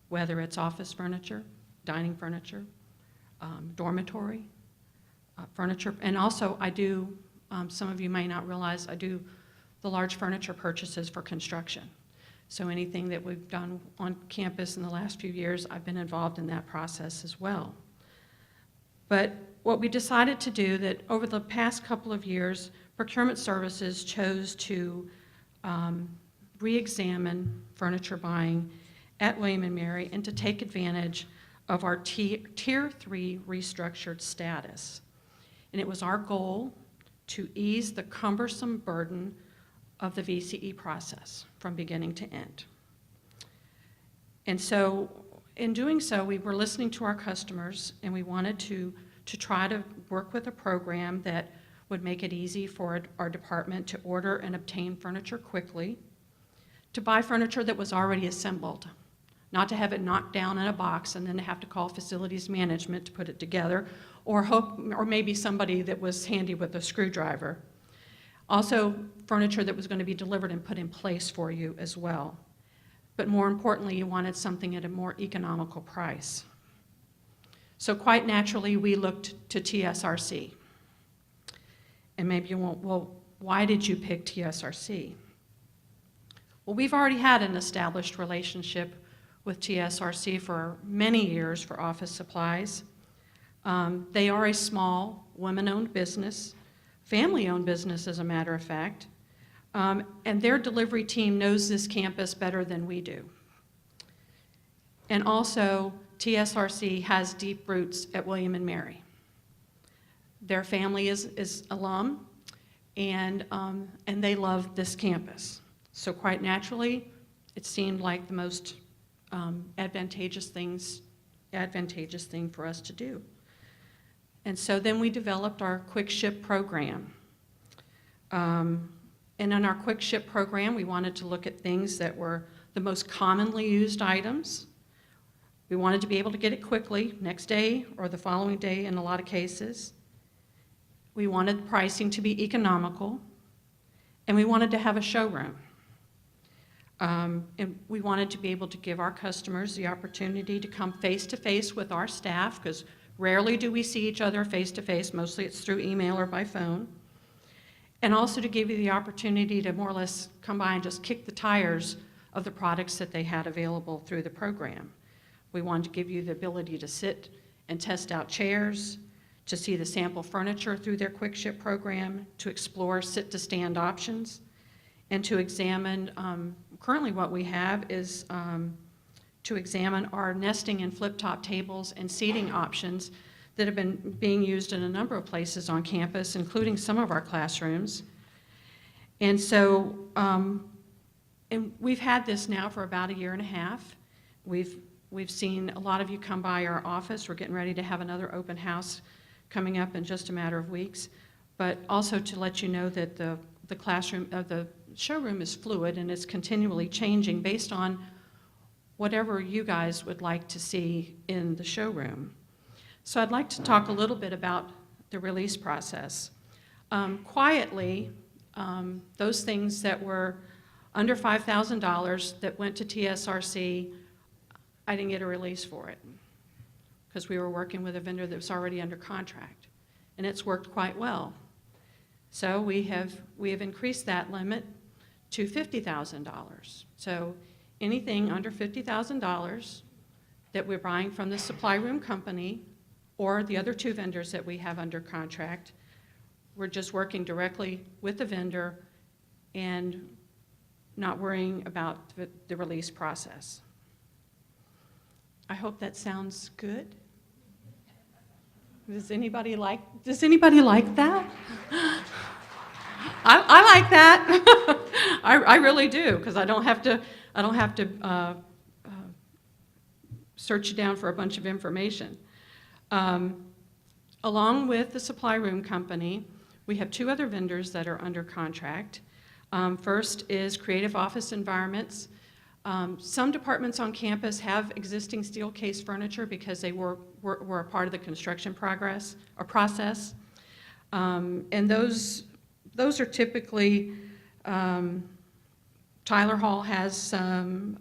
whether it's office furniture, dining furniture, dormitory furniture. And also I do, some of you may not realize, I do the large furniture purchases for construction. So anything that we've done on campus in the last few years, I've been involved in that process as well. But what we decided to do, that over the past couple of years, procurement services chose to re-examine furniture buying at William & Mary and to take advantage of our Tier 3 restructured status. And it was our goal to ease the cumbersome burden of the VCE process from beginning to end. And so in doing so, we were listening to our customers, and we wanted to try to work with a program that would make it easy for our department to order and obtain furniture quickly, to buy furniture that was already assembled, not to have it knocked down in a box and then to have to call facilities management to put it together, or maybe somebody that was handy with a screwdriver. Also, furniture that was going to be delivered and put in place for you as well. But more importantly, you wanted something at a more economical price. So quite naturally, we looked to TSRC. And maybe you won't, well, why did you pick TSRC? Well, we've already had an established relationship with TSRC for many years for office supplies. They are a small, women-owned business, family-owned business, as a matter of fact, and their delivery team knows this campus better than we do. And also, TSRC has deep roots at William & Mary. Their family is alum, and they love this campus. So quite naturally, it seemed like the most advantageous thing for us to do. And so then we developed our quick ship program. And in our quick ship program, we wanted to look at things that were the most commonly used items. We wanted to be able to get it quickly, next day or the following day in a lot of cases. We wanted pricing to be economical, and we wanted to have a showroom. And we wanted to be able to give our customers the opportunity to come face-to-face with our staff, because Rarely do we see each other face-to-face, mostly it's through email or by phone. And also to give you the opportunity to more or less come by and just kick the tires of the products that they had available through the program. We wanted to give you the ability to sit and test out chairs, to see the sample furniture through their quick ship program, to explore sit-to-stand options, and to examine, currently what we have is to examine our nesting and flip-top tables and seating options that have been being used in a number of places on campus, including some of our classrooms. And so, and we've had this now for about a year and a half. We've seen a lot of you come by our office. We're getting ready to have another open house coming up in just a matter of weeks. But also to let you know that the classroom, the showroom is fluid and it's continually changing based on whatever you guys would like to see in the showroom. So I'd like to talk a little bit about the release process. Quietly, those things that were under $5,000 that went to TSRC, I didn't get a release for it because we were working with a vendor that was already under contract, and it's worked quite well. So we have increased that limit to $50,000. So anything under $50,000 that we're buying from the supply room company or the other two vendors that we have under contract, we're just working directly with the vendor and not worrying about the release process. I hope that sounds good. Does anybody like that? I like that. I really do, because I don't have to search you down for a bunch of information. Along with the supply room company, we have two other vendors that are under contract. First is Creative Office Environments. Some departments on campus have existing steel case furniture because they were a part of the construction process. And those are typically, Tyler Hall has some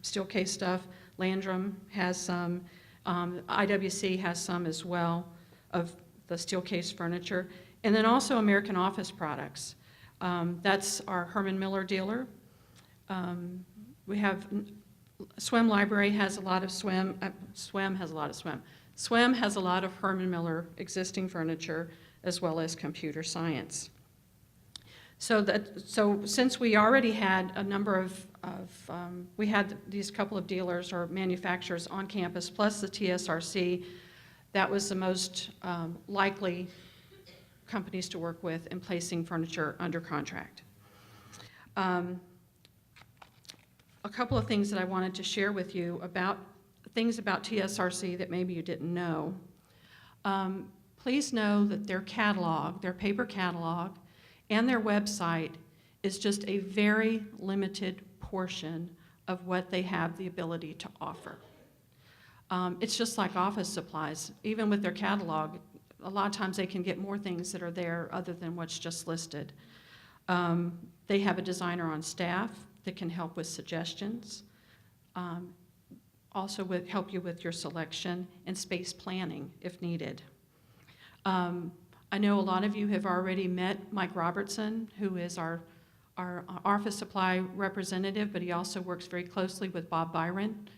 steel case stuff, Landrum has some, IWC has some as well of the steel case furniture, and then also American Office Products. That's our Herman Miller dealer. We have Swim Library has a lot of Swim has a lot of Swim. Swim has a lot of Herman Miller existing furniture as well as computer science. So since we already had a number of we had these couple of dealers or manufacturers on campus plus the TSRC, that was the most likely companies to work with in placing furniture under contract. A couple of things that I wanted to share with you about things about TSRC that maybe you didn't know. Please know that their catalog, their paper catalog, and their website is just a very limited portion of what they have the ability to offer. It's just like office supplies. Even with their catalog, a lot of times they can get more things that are there other than what's just listed. They have a designer on staff that can help with suggestions, also help you with your selection and space planning if needed. I know a lot of you have already met Mike Robertson, who is our office supply representative, but he also works very closely with Bob Byron,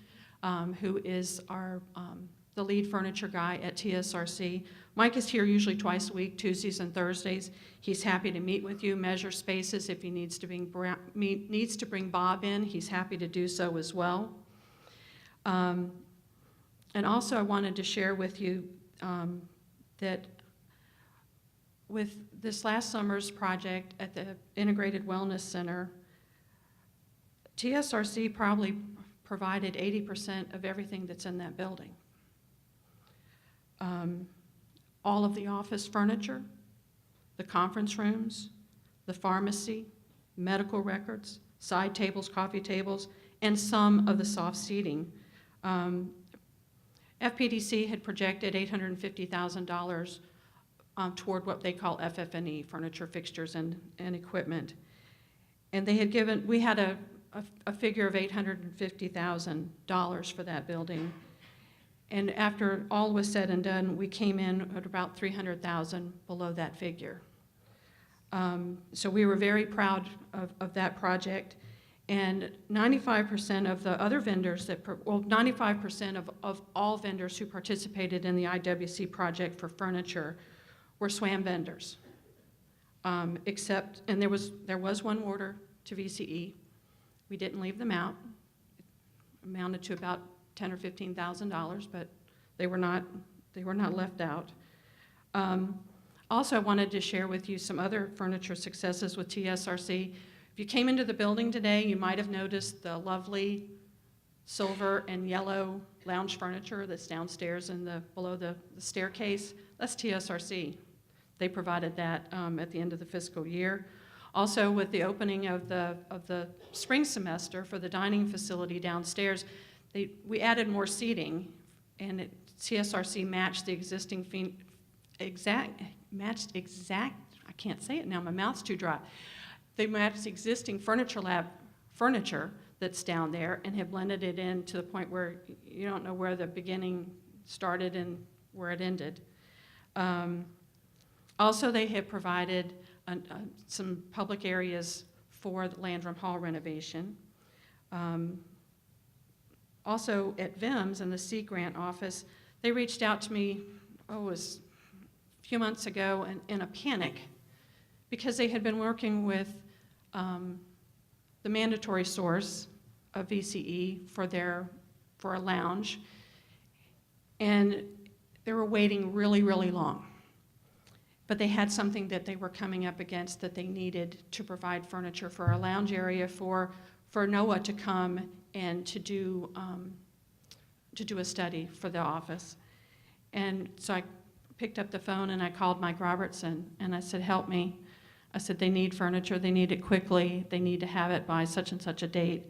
who is the lead furniture guy at TSRC. Mike is here usually twice a week, Tuesdays and Thursdays. He's happy to meet with you, measure spaces. If he needs to bring Bob in, he's happy to do so as well. And also I wanted to share with you that with this last summer's project at the Integrated Wellness Center, TSRC probably provided 80% of everything that's in that building. All of the office furniture, the conference rooms, the pharmacy, medical records, side tables, coffee tables, and some of the soft seating. FPDC had projected $850,000 toward what they call FF&E, furniture, fixtures, and equipment. And they had given, we had a figure of $850,000 for that building. And after all was said and done, we came in at about 300,000 below that figure. So we were very proud of that project. And 95% of the other vendors 95% of all vendors who participated in the IWC project for furniture were SWAM vendors. And there was one order to VCE. We didn't leave them out. It amounted to about $10,000 or $15,000, but they were not left out. Also, I wanted to share with you some other furniture successes with TSRC. If you came into the building today, you might have noticed the lovely silver and yellow lounge furniture that's downstairs below the staircase. That's TSRC. They provided that at the end of the fiscal year. Also, with the opening of the spring semester for the dining facility downstairs, we added more seating, and TSRC matched the existing I can't say it now, my mouth's too dry. They matched the existing furniture lab furniture that's down there and have blended it in to the point where you don't know where the beginning started and where it ended. Also, they have provided some public areas for the Landrum Hall renovation. Also, at VIMS in the Sea Grant office, they reached out to me, it was a few months ago in a panic because they had been working with the mandatory source of VCE for a lounge, and they were waiting really, really long. But they had something that they were coming up against that they needed to provide furniture for a lounge area for NOAA to come and to do a study for the office. And so I picked up the phone and I called Mike Robertson and I said, help me. I said, they need furniture, they need it quickly, they need to have it by such and such a date.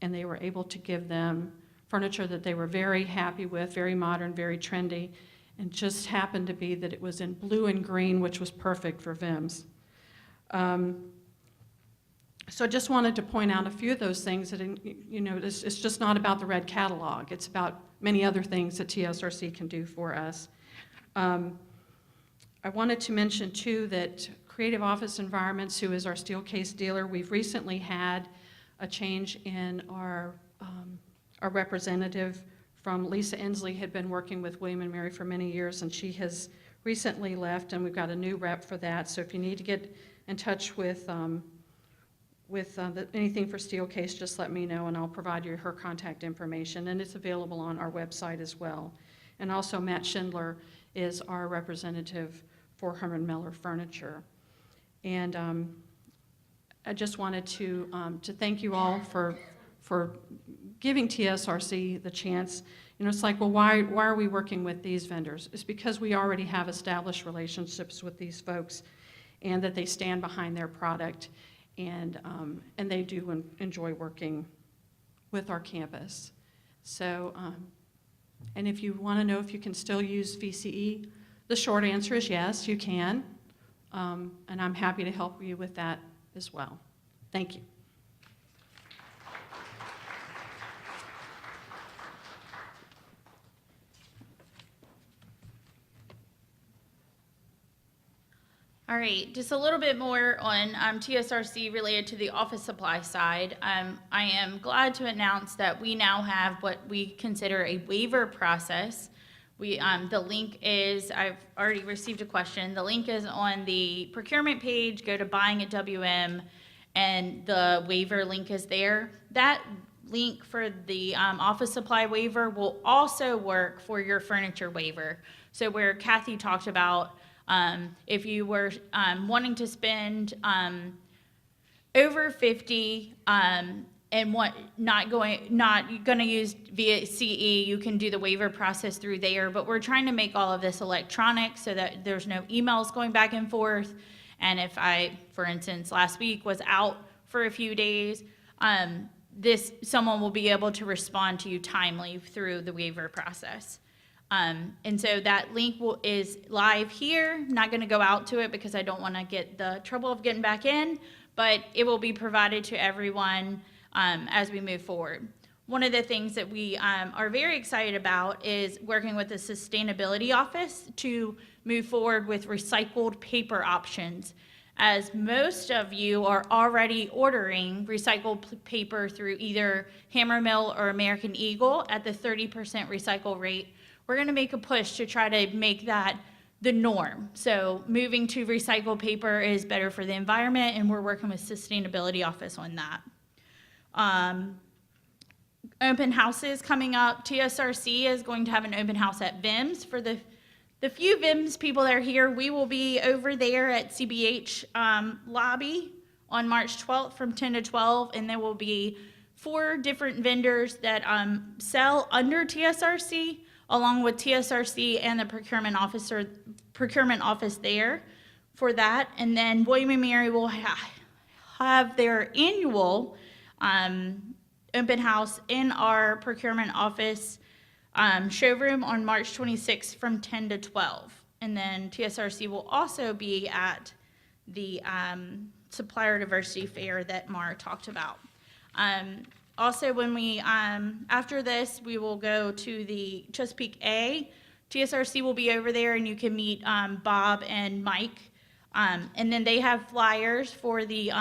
And they were able to give them furniture that they were very happy with, very modern, very trendy, and just happened to be that it was in blue and green, which was perfect for VIMS. So I just wanted to point out a few of those things that, it's just not about the red catalog. It's about many other things that TSRC can do for us. I wanted to mention, too, that Creative Office Environments, who is our steel case dealer, we've recently had a change in our representative from Lisa Inslee, had been working with William & Mary for many years, and she has recently left, and we've got a new rep for that. So if you need to get in touch with anything for Steelcase, just let me know, and I'll provide you her contact information, and it's available on our website as well. And also Matt Schindler is our representative for Herman Miller Furniture. And I just wanted to thank you all for giving TSRC the chance. It's like, well, why are we working with these vendors? It's because we already have established relationships with these folks and that they stand behind their product, and they do enjoy working with our campus. So, and if you want to know if you can still use VCE, the short answer is yes, you can, and I'm happy to help you with that as well. Thank you. All right, just a little bit more on TSRC related to the office supply side. I am glad to announce that we now have what we consider a waiver process. The link is, I've already received a question. The link is on the procurement page. Go to buying at WM, and the waiver link is there. That link for the office supply waiver will also work for your furniture waiver. So where Kathy talked about if you were wanting to spend over 50 and not going to use VCE, you can do the waiver process through there. But we're trying to make all of this electronic so that there's no emails going back and forth. And if I, for instance, last week was out for a few days, someone will be able to respond to you timely through the waiver process. And so that link is live here. I'm not going to go out to it because I don't want to get the trouble of getting back in, but it will be provided to everyone as we move forward. one of the things that we are very excited about is working with the Sustainability Office to move forward with recycled paper options. As most of you are already ordering recycled paper through either Hammermill or American Eagle at the 30% recycle rate, we're going to make a push to try to make that the norm. So moving to recycled paper is better for the environment, and we're working with Sustainability Office on that. Open houses coming up. TSRC is going to have an open house at VIMS. For the few VIMS people that are here, we will be over there at CBH lobby on March 12th from 10 to 12, and there will be 4 different vendors that sell under TSRC, along with TSRC and the procurement office there for that. And then William & Mary will have their annual open house in our procurement office showroom on March 26th from 10 to 12. And then TSRC will also be at the Supplier Diversity Fair that Mara talked about. Also, when we, after this, we will go to the Chesapeake A. TSRC will be over there, and you can meet Bob and Mike. And then they have flyers for the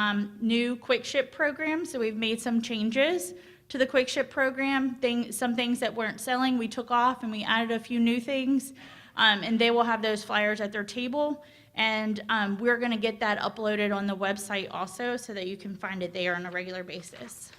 new Quick Ship program. So we've made some changes to the Quick Ship program. Some things that weren't selling, we took off, and we added a few new things. And they will have those flyers at their table. And we're going to get that uploaded on the website also so that you can find it there on a regular basis.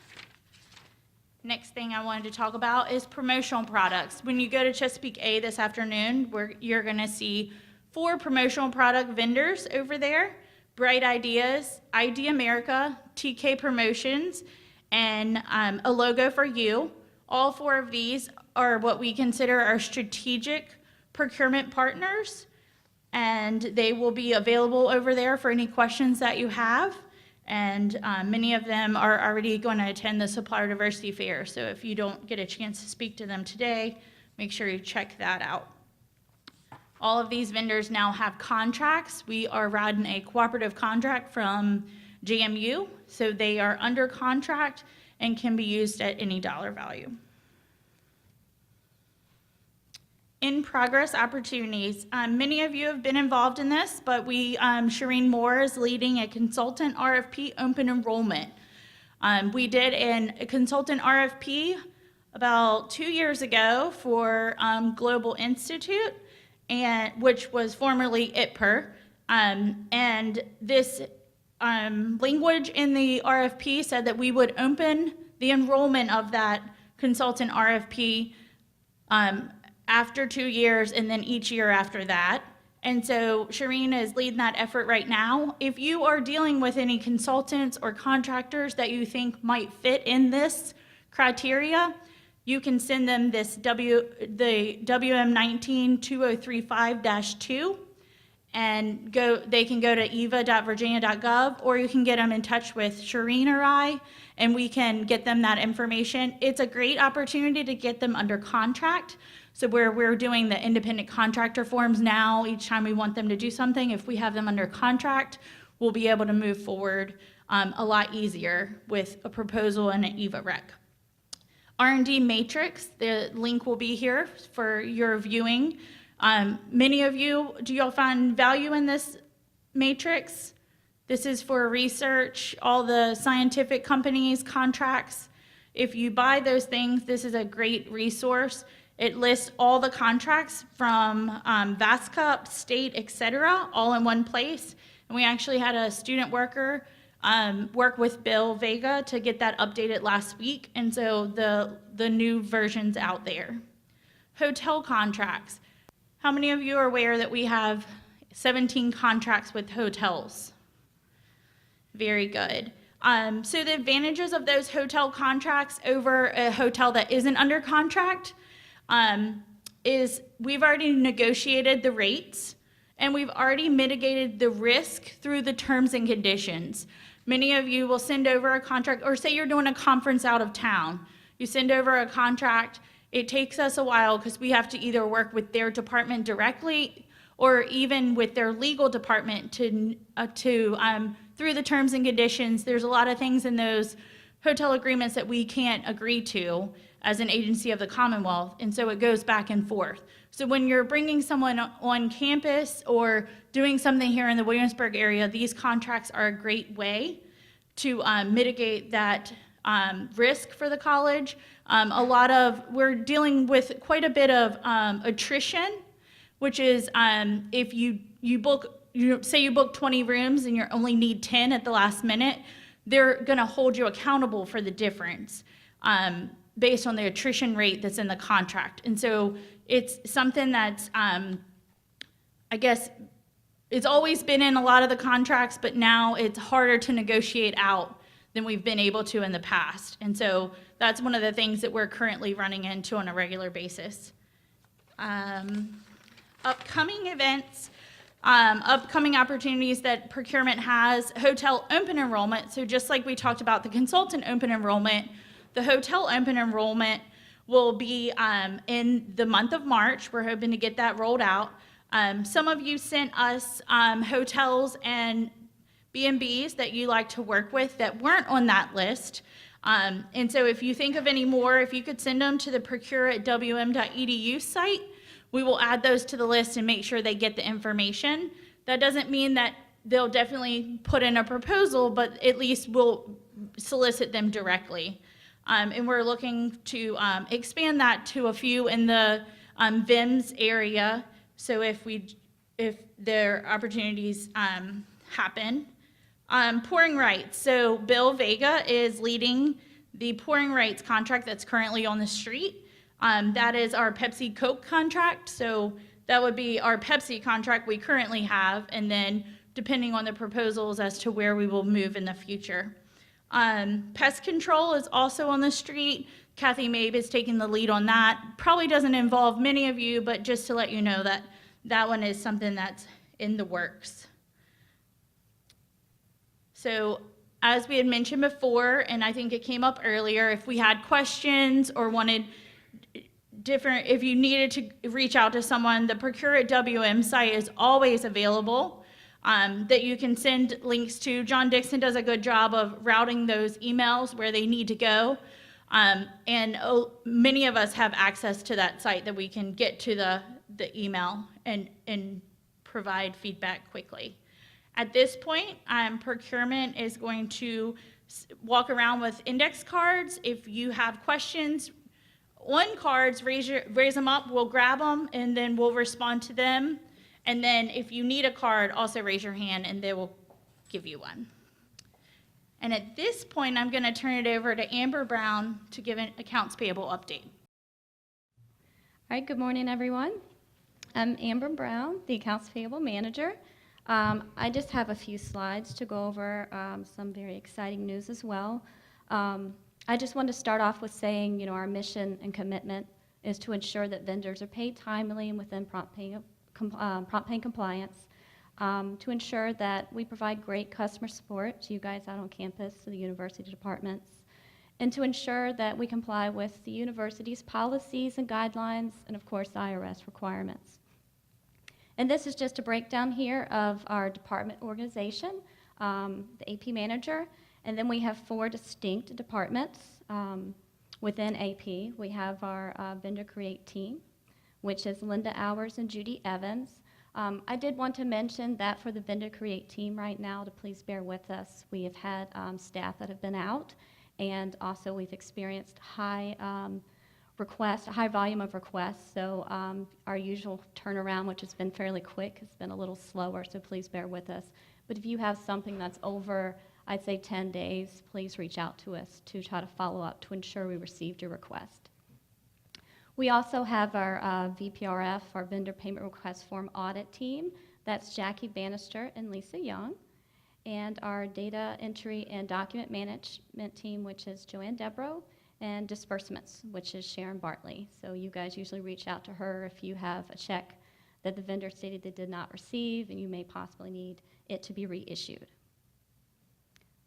Next thing I wanted to talk about is promotional products. When you go to Chesapeake A this afternoon, you're going to see 4 promotional product vendors over there: Bright Ideas, ID America, TK Promotions, and a logo for you. All 4 of these are what we consider our strategic procurement partners, and they will be available over there for any questions that you have. And many of them are already going to attend the Supplier Diversity Fair. So if you don't get a chance to speak to them today, make sure you check that out. All of these vendors now have contracts. We are riding a cooperative contract from JMU, so they are under contract and can be used at any dollar value. In progress opportunities. Many of you have been involved in this, but Shireen Moore is leading a consultant RFP open enrollment. We did a consultant RFP about 2 years ago for Global Institute, which was formerly ITPR. And this language in the RFP said that we would open the enrollment of that consultant RFP after 2 years, and then each year after that. And so Shireen is leading that effort right now. If you are dealing with any consultants or contractors that you think might fit in this criteria, you can send them the WM19-2035-2, and they can go to eva.virginia.gov, or you can get them in touch with Shireen or I, and we can get them that information. It's a great opportunity to get them under contract. So we're doing the independent contractor forms now. Each time we want them to do something, if we have them under contract, we'll be able to move forward a lot easier with a proposal and an EVA rec. R&D matrix, the link will be here for your viewing. Many of you, do y'all find value in this matrix? This is for research, all the scientific companies, contracts. If you buy those things, this is a great resource. It lists all the contracts from VASCUP, state, et cetera, all in one place. And we actually had a student worker work with Bill Vega to get that updated last week. And so the new version's out there. Hotel contracts. How many of you are aware that we have 17 contracts with hotels? Very good. So the advantages of those hotel contracts over a hotel that isn't under contract is we've already negotiated the rates, and we've already mitigated the risk through the terms and conditions. Many of you will send over a contract, or say you're doing a conference out of town. You send over a contract. It takes us a while because we have to either work with their department directly or even with their legal department to through the terms and conditions. There's a lot of things in those hotel agreements that we can't agree to as an agency of the Commonwealth, and so it goes back and forth. So when you're bringing someone on campus or doing something here in the Williamsburg area, these contracts are a great way to mitigate that risk for the college. We're dealing with quite a bit of attrition, which is if you book, say you book 20 rooms and you only need 10 at the last minute, they're gonna hold you accountable for the difference based on the attrition rate that's in the contract. And so it's something that's, I guess, it's always been in a lot of the contracts, but now it's harder to negotiate out than we've been able to in the past. And so that's one of the things that we're currently running into on a regular basis. Upcoming events, upcoming opportunities that procurement has, hotel open enrollment. So just like we talked about the consultant open enrollment, the hotel open enrollment will be in the month of March. We're hoping to get that rolled out. Some of you sent us hotels and B&Bs that you like to work with that weren't on that list. And so if you think of any more, if you could send them to the procure@wm.edu site, we will add those to the list and make sure they get the information. That doesn't mean that they'll definitely put in a proposal, but at least we'll solicit them directly. And we're looking to expand that to a few in the VIMS area. So if their opportunities happen. Pouring rights. So Bill Vega is leading the pouring rights contract that's currently on the street. That is our Pepsi Coke contract. So that would be our Pepsi contract we currently have, and then depending on the proposals as to where we will move in the future. Pest control is also on the street. Kathy Mabe is taking the lead on that. Probably doesn't involve many of you, but just to let you know that that one is something that's in the works. So as we had mentioned before, and I think it came up earlier, if we had questions or wanted different, if you needed to reach out to someone, the Procure@WM site is always available that you can send links to. John Dixon does a good job of routing those emails where they need to go. Many of us have access to that site that we can get to the email and provide feedback quickly. At this point, procurement is going to walk around with index cards. If you have questions on cards, raise them up, we'll grab them, and then we'll respond to them. And then if you need a card, also raise your hand, and they will give you one. And at this point, I'm going to turn it over to Amber Brown to give an accounts payable update. All right, good morning, everyone. I'm Amber Brown, the Accounts Payable Manager. I just have a few slides to go over some very exciting news as well. I just want to start off with saying, our mission and commitment is to ensure that vendors are paid timely and within prompt pay compliance, to ensure that we provide great customer support to you guys out on campus, to the university departments, and to ensure that we comply with the university's policies and guidelines, and of course, IRS requirements. And this is just a breakdown here of our department organization, the AP manager, and then we have 4 distinct departments within AP. We have our vendor create team, which is Linda Hours and Judy Evans. I did want to mention that for the vendor create team right now, to please bear with us, we have had staff that have been out, and also we've experienced high volume of requests, so our usual turnaround, which has been fairly quick, has been a little slower, so please bear with us. But if you have something that's over, I'd say 10 days, please reach out to us to try to follow up to ensure we received your request. We also have our VPRF, our Vendor Payment Request Form Audit Team. That's Jackie Bannister and Lisa Young. And our Data Entry and Document Management Team, which is Joanne Debro, and Disbursements, which is Sharon Bartley. So you guys usually reach out to her if you have a check that the vendor stated they did not receive and you may possibly need it to be reissued.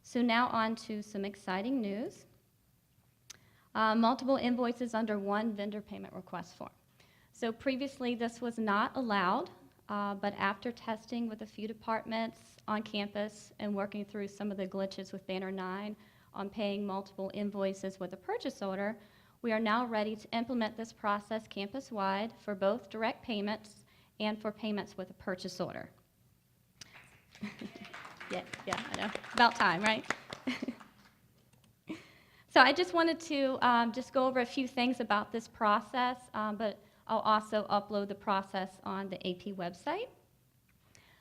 So now on to some exciting news. Multiple invoices under one vendor payment request form. So previously this was not allowed, but after testing with a few departments on campus and working through some of the glitches with Banner 9, on paying multiple invoices with a purchase order, we are now ready to implement this process campus-wide for both direct payments and for payments with a purchase order. Yeah, I know. About time, right? So I just wanted to just go over a few things about this process, but I'll also upload the process on the AP website.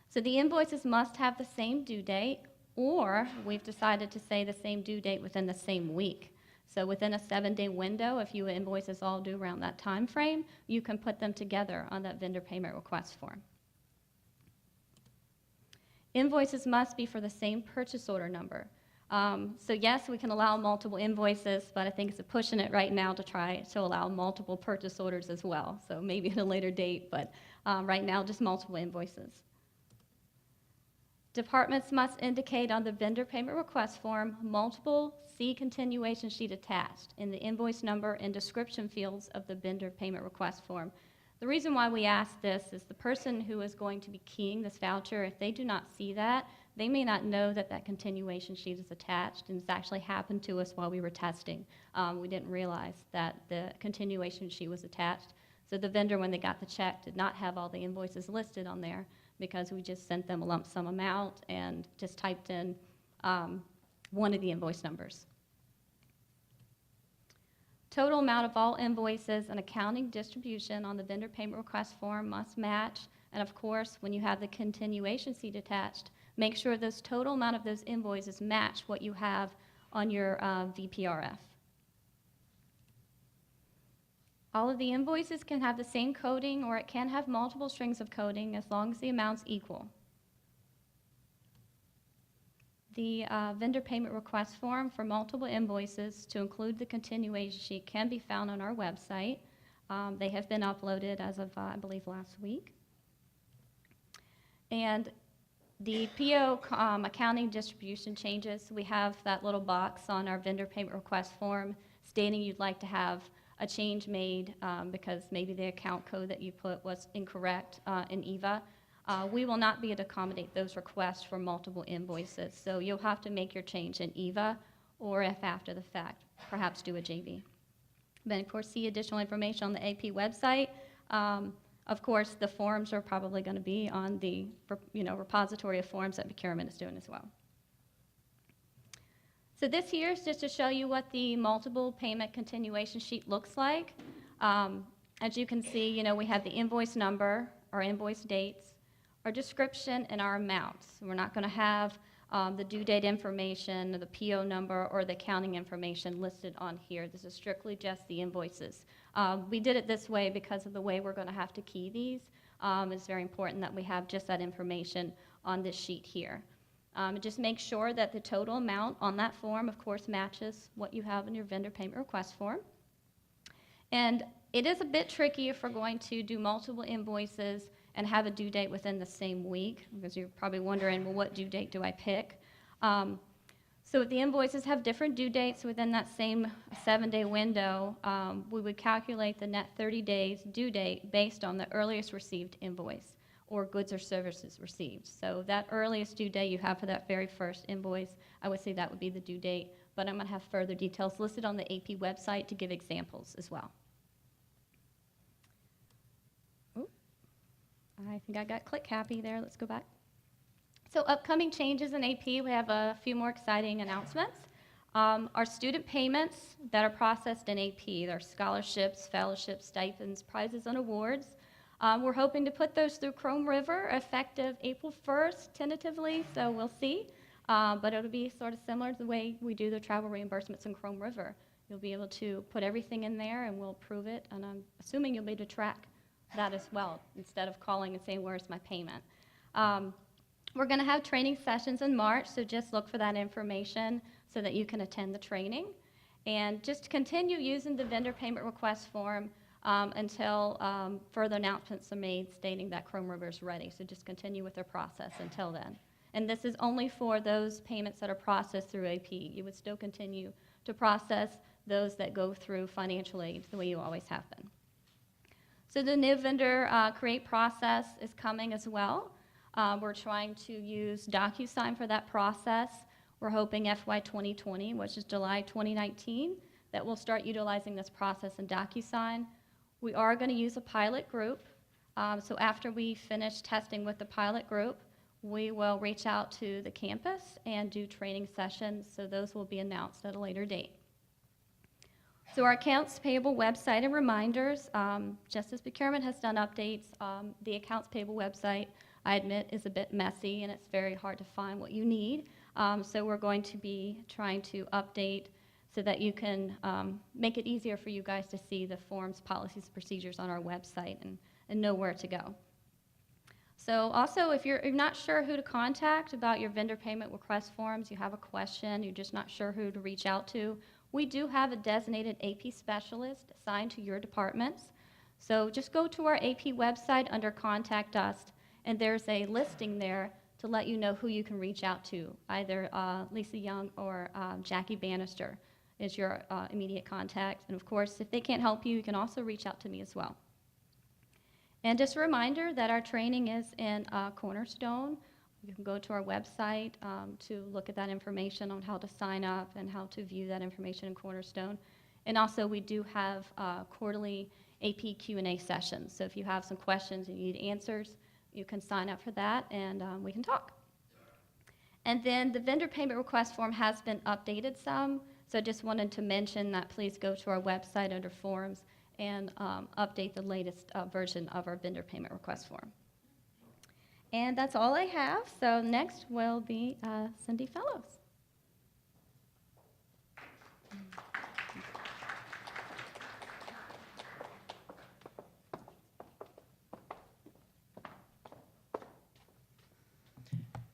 So the invoices must have the same due date, or we've decided to say the same due date within the same week. So within a 7-day window, if your invoices all due around that time frame, you can put them together on that vendor payment request form. Invoices must be for the same purchase order number. So yes, we can allow multiple invoices, but I think it's pushing it right now to try to allow multiple purchase orders as well. So maybe at a later date, but right now just multiple invoices. Departments must indicate on the vendor payment request form multiple C continuation sheet attached in the invoice number and description fields of the vendor payment request form. The reason why we ask this is the person who is going to be keying this voucher, if they do not see that, they may not know that that continuation sheet is attached, and it's actually happened to us while we were testing. We didn't realize that the continuation sheet was attached. So the vendor, when they got the check, did not have all the invoices listed on there because we just sent them a lump sum amount and just typed in one of the invoice numbers. Total amount of all invoices and accounting distribution on the vendor payment request form must match. And of course, when you have the continuation sheet attached, make sure those total amount of those invoices match what you have on your VPRF. All of the invoices can have the same coding, or it can have multiple strings of coding as long as the amount's equal. The vendor payment request form for multiple invoices to include the continuation sheet can be found on our website. They have been uploaded as of, I believe, last week. And the PO accounting distribution changes, we have that little box on our vendor payment request form stating you'd like to have a change made because maybe the account code that you put was incorrect in EVA. We will not be able to accommodate those requests for multiple invoices, so you'll have to make your change in EVA, or if after the fact, perhaps do a JV. Then, of course, see additional information on the AP website. Of course, the forms are probably going to be on the repository of forms that procurement is doing as well. So this here is just to show you what the multiple payment continuation sheet looks like. As you can see, we have the invoice number, our invoice dates, our description, and our amounts. We're not going to have the due date information, or the PO number, or the accounting information listed on here. This is strictly just the invoices. We did it this way because of the way we're going to have to key these. It's very important that we have just that information on this sheet here. Just make sure that the total amount on that form, of course, matches what you have in your vendor payment request form. And it is a bit tricky if we're going to do multiple invoices and have a due date within the same week, because you're probably wondering, well, what due date do I pick? So if the invoices have different due dates within that same 7-day window, we would calculate the net 30 days due date based on the earliest received invoice or goods or services received. So that earliest due date you have for that very first invoice, I would say that would be the due date, but I'm going to have further details listed on the AP website to give examples as well. Ooh, I think I got click happy there. Let's go back. So upcoming changes in AP, we have a few more exciting announcements. Our student payments that are processed in AP, they're scholarships, fellowships, stipends, prizes, and awards. We're hoping to put those through Chrome River effective April 1st, tentatively, so we'll see. But it'll be sort of similar to the way we do the travel reimbursements in Chrome River. You'll be able to put everything in there and we'll approve it, and I'm assuming you'll be able to track that as well, instead of calling and saying, where's my payment? We're going to have training sessions in March, so just look for that information so that you can attend the training. And just continue using the vendor payment request form until further announcements are made stating that Chrome River is ready. So just continue with their process until then. And this is only for those payments that are processed through AP. You would still continue to process those that go through financial aid the way you always have been. So the new vendor create process is coming as well. We're trying to use DocuSign for that process. We're hoping FY 2020, which is July 2019, that we'll start utilizing this process in DocuSign. We are going to use a pilot group. So after we finish testing with the pilot group, we will reach out to the campus and do training sessions. So those will be announced at a later date. So our accounts payable website and reminders, just as procurement has done updates, the accounts payable website, I admit, is a bit messy and it's very hard to find what you need. So we're going to be trying to update so that you can make it easier for you guys to see the forms, policies, procedures on our website and know where to go. So also, if you're not sure who to contact about your vendor payment request forms, you have a question, you're just not sure who to reach out to, we do have a designated AP specialist assigned to your departments. So just go to our AP website under Contact Us, and there's a listing there to let you know who you can reach out to. Either Lisa Young or Jackie Bannister is your immediate contact. And of course, if they can't help you, you can also reach out to me as well. And just a reminder that our training is in Cornerstone. You can go to our website to look at that information on how to sign up and how to view that information in Cornerstone. And also, we do have quarterly AP Q&A sessions. So if you have some questions and you need answers, you can sign up for that and we can talk. And then the vendor payment request form has been updated some. So I just wanted to mention that please go to our website under forms and update the latest version of our vendor payment request form. And that's all I have. So next will be Cindy Fellows.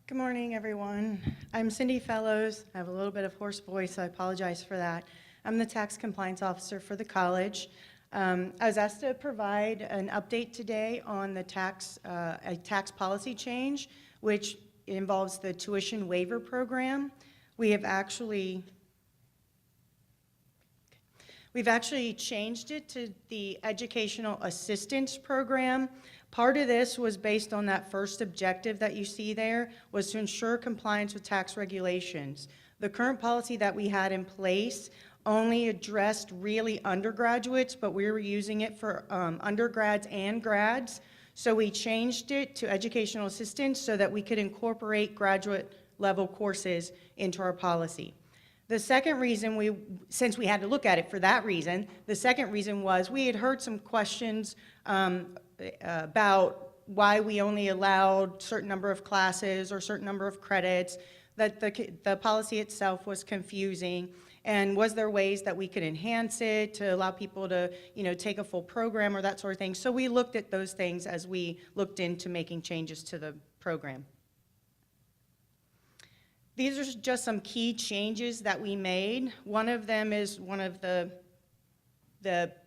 Good morning, everyone. I'm Cindy Fellows. I have a little bit of hoarse voice, so I apologize for that. I'm the tax compliance officer for the college. I was asked to provide an update today on the a tax policy change, which involves the tuition waiver program. We've actually changed it to the educational assistance program. Part of this was based on that first objective that you see there, was to ensure compliance with tax regulations. The current policy that we had in place only addressed really undergraduates, but we were using it for undergrads and grads. So we changed it to educational assistance so that we could incorporate graduate level courses into our policy. The second reason since we had to look at it for that reason, the second reason was we had heard some questions about why we only allowed certain number of classes or certain number of credits, that the policy itself was confusing. And was there ways that we could enhance it to allow people to, take a full program or that sort of thing? So we looked at those things as we looked into making changes to the program. These are just some key changes that we made. One of them is one of the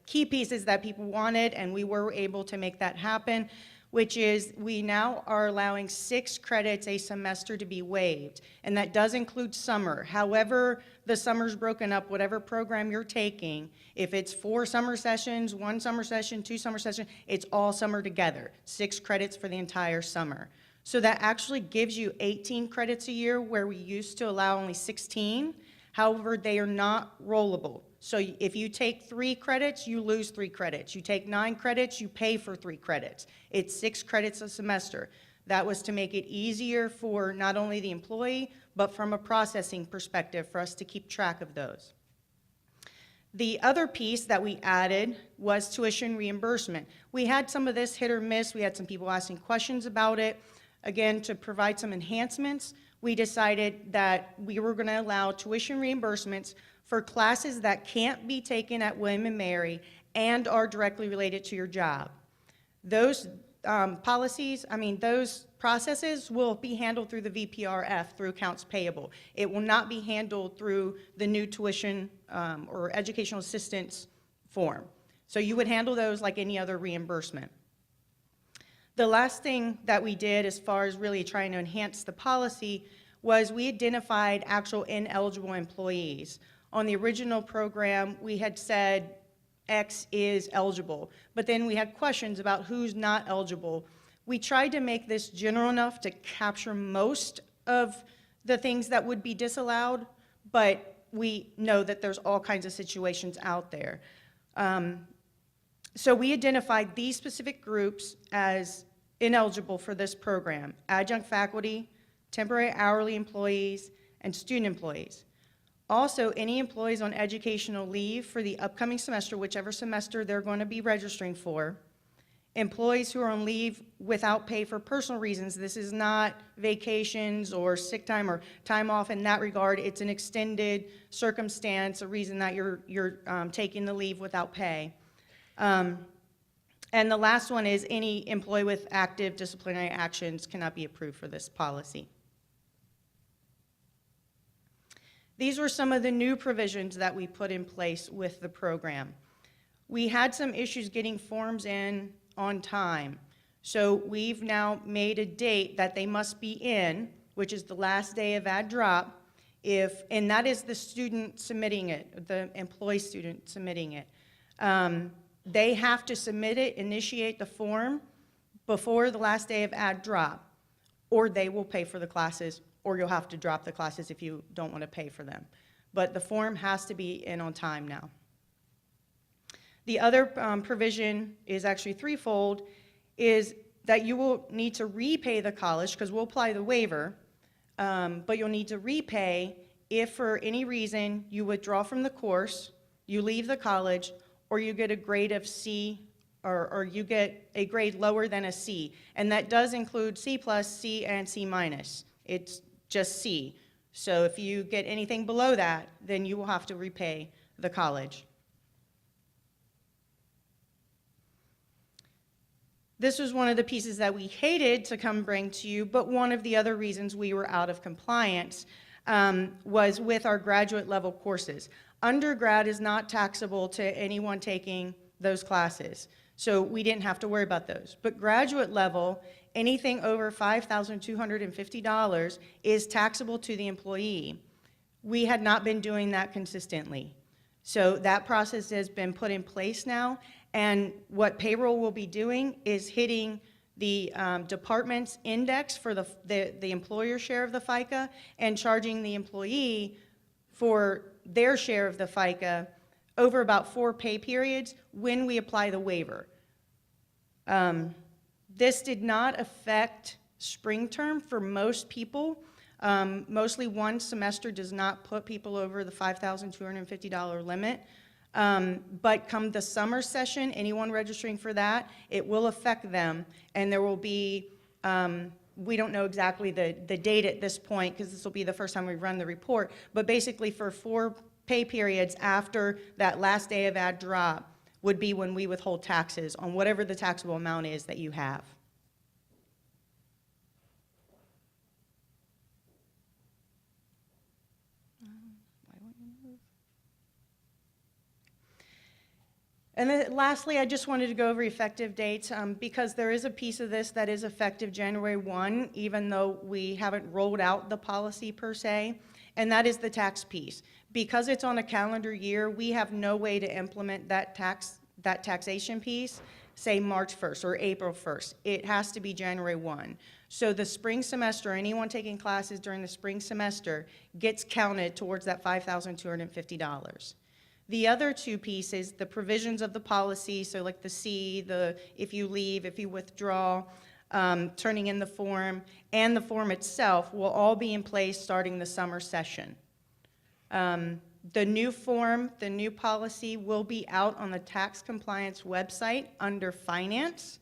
key pieces that people wanted, and we were able to make that happen, which is we now are allowing 6 credits a semester to be waived, and that does include summer. However, the summer's broken up, whatever program you're taking, if it's 4 summer sessions, 1 summer session, 2 summer sessions, it's all summer together, 6 credits for the entire summer. So that actually gives you 18 credits a year where we used to allow only 16. However, they are not rollable. So if you take 3 credits, you lose 3 credits. You take 9 credits, you pay for 3 credits. It's 6 credits a semester. That was to make it easier for not only the employee, but from a processing perspective for us to keep track of those. The other piece that we added was tuition reimbursement. We had some of this hit or miss. We had some people asking questions about it. Again, to provide some enhancements, we decided that we were going to allow tuition reimbursements for classes that can't be taken at William & Mary and are directly related to your job. Those those processes will be handled through the VPRF, through accounts payable. It will not be handled through the new tuition or educational assistance form. So you would handle those like any other reimbursement. The last thing that we did as far as really trying to enhance the policy was we identified actual ineligible employees. On the original program, we had said X is eligible, but then we had questions about who's not eligible. We tried to make this general enough to capture most of the things that would be disallowed, but we know that there's all kinds of situations out there. So we identified these specific groups as ineligible for this program: adjunct faculty, temporary hourly employees, and student employees. Also, any employees on educational leave for the upcoming semester, whichever semester they're going to be registering for, employees who are on leave without pay for personal reasons. This is not vacations or sick time or time off in that regard. It's an extended circumstance, a reason that you're taking the leave without pay. And the last one is any employee with active disciplinary actions cannot be approved for this policy. These were some of the new provisions that we put in place with the program. We had some issues getting forms in on time. So we've now made a date that they must be in, which is the last day of ad drop, and that is the student submitting it, the employee student submitting it. They have to submit it, initiate the form before the last day of ad drop, or they will pay for the classes, or you'll have to drop the classes if you don't want to pay for them. But the form has to be in on time now. The other provision is actually threefold, is that you will need to repay the college, because we'll apply the waiver, but you'll need to repay if for any reason you withdraw from the course, you leave the college, or you get a grade of C, or you get a grade lower than a C. And that does include C+, C, and C-. It's just C. So if you get anything below that, then you will have to repay the college. This was one of the pieces that we hated to come bring to you, but one of the other reasons we were out of compliance was with our graduate level courses. Undergrad is not taxable to anyone taking those classes, so we didn't have to worry about those. But graduate level, anything over $5,250 is taxable to the employee. We had not been doing that consistently. So that process has been put in place now, and what payroll will be doing is hitting the department's index for the employer share of the FICA and charging the employee for their share of the FICA over about 4 pay periods when we apply the waiver. This did not affect spring term for most people. Mostly one semester does not put people over the $5,250 limit. But come the summer session, anyone registering for that, it will affect them. And there will be, we don't know exactly the date at this point, because this will be the first time we run the report, but basically for 4 pay periods after that last day of ad drop would be when we withhold taxes on whatever the taxable amount is that you have. And then lastly, I just wanted to go over effective dates because there is a piece of this that is effective January 1, even though we haven't rolled out the policy per se, and that is the tax piece. Because it's on a calendar year, we have no way to implement that taxation piece, say March 1st or April 1st. It has to be January 1. So the spring semester, anyone taking classes during the spring semester gets counted towards that $5,250. The other 2 pieces, the provisions of the policy, so like the C, the if you leave, if you withdraw, turning in the form, and the form itself will all be in place starting the summer session. The new form, the new policy will be out on the tax compliance website under finance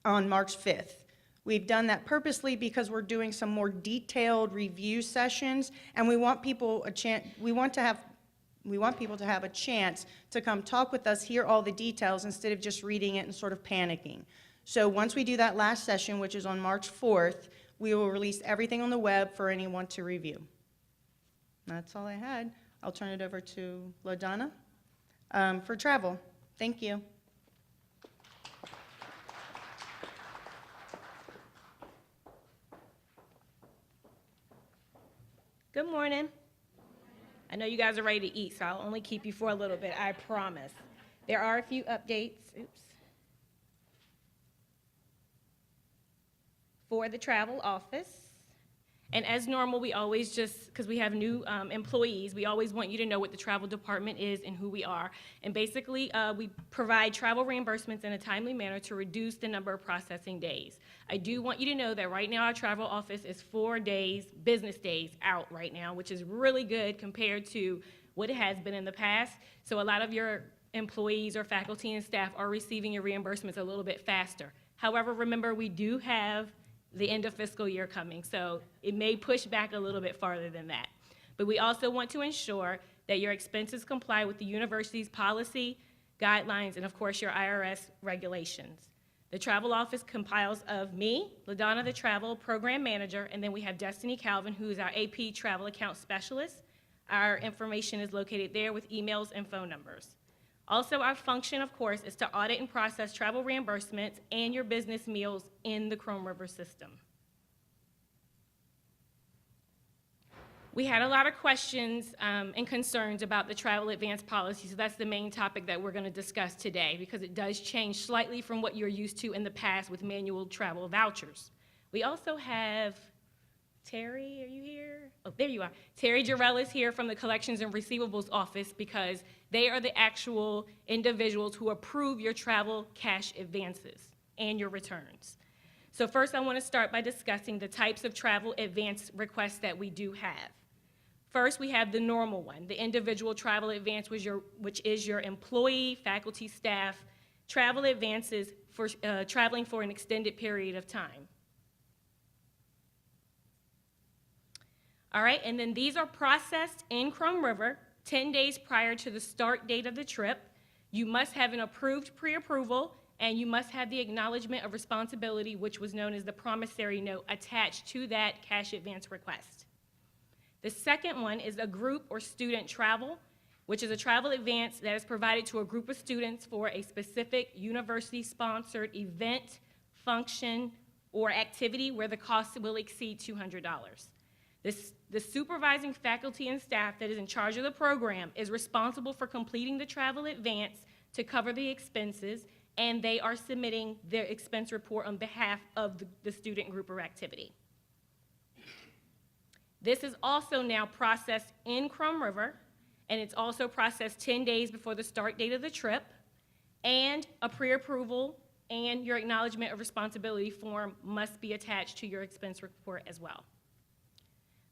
on March 5th. We've done that purposely because we're doing some more detailed review sessions, and we want people we want people to have a chance to come talk with us, hear all the details, instead of just reading it and sort of panicking. So once we do that last session, which is on March 4th, we will release everything on the web for anyone to review. That's all I had. I'll turn it over to LaDonna for travel. Thank you. Good morning. I know you guys are ready to eat, so I'll only keep you for a little bit, I promise. There are a few updates. Oops. For the travel office, And as normal, we always just, because we have new employees, we always want you to know what the travel department is and who we are. And basically, we provide travel reimbursements in a timely manner to reduce the number of processing days. I do want you to know that right now our travel office is 4 days, business days out right now, which is really good compared to what it has been in the past. So a lot of your employees or faculty and staff are receiving your reimbursements a little bit faster. However, remember, we do have the end of fiscal year coming, so it may push back a little bit farther than that. But we also want to ensure that your expenses comply with the university's policy, guidelines, and of course your IRS regulations. The travel office compiles of me, LaDonna, the travel program manager, and then we have Destiny Calvin, who is our AP travel account specialist. Our information is located there with emails and phone numbers. Also, our function, of course, is to audit and process travel reimbursements and your business meals in the Chrome River system. We had a lot of questions and concerns about the travel advance policy, so that's the main topic that we're going to discuss today because it does change slightly from what you're used to in the past with manual travel vouchers. We also have Terry, are you here? Oh, there you are. Terry Jarrell is here from the Collections and Receivables Office because they are the actual individuals who approve your travel cash advances and your returns. So first I want to start by discussing the types of travel advance requests that we do have. First, we have the normal one, the individual travel advance, which is your employee, faculty, staff, travel advances for traveling for an extended period of time. All right, and then these are processed in Chrome River 10 days prior to the start date of the trip. You must have an approved pre-approval, and you must have the acknowledgement of responsibility, which was known as the promissory note, attached to that cash advance request. The second one is a group or student travel, which is a travel advance that is provided to a group of students for a specific university-sponsored event, function, or activity where the cost will exceed $200. The supervising faculty and staff that is in charge of the program is responsible for completing the travel advance to cover the expenses, and they are submitting their expense report on behalf of the student group or activity. This is also now processed in Chrome River, and it's also processed 10 days before the start date of the trip, and a pre-approval and your acknowledgement of responsibility form must be attached to your expense report as well.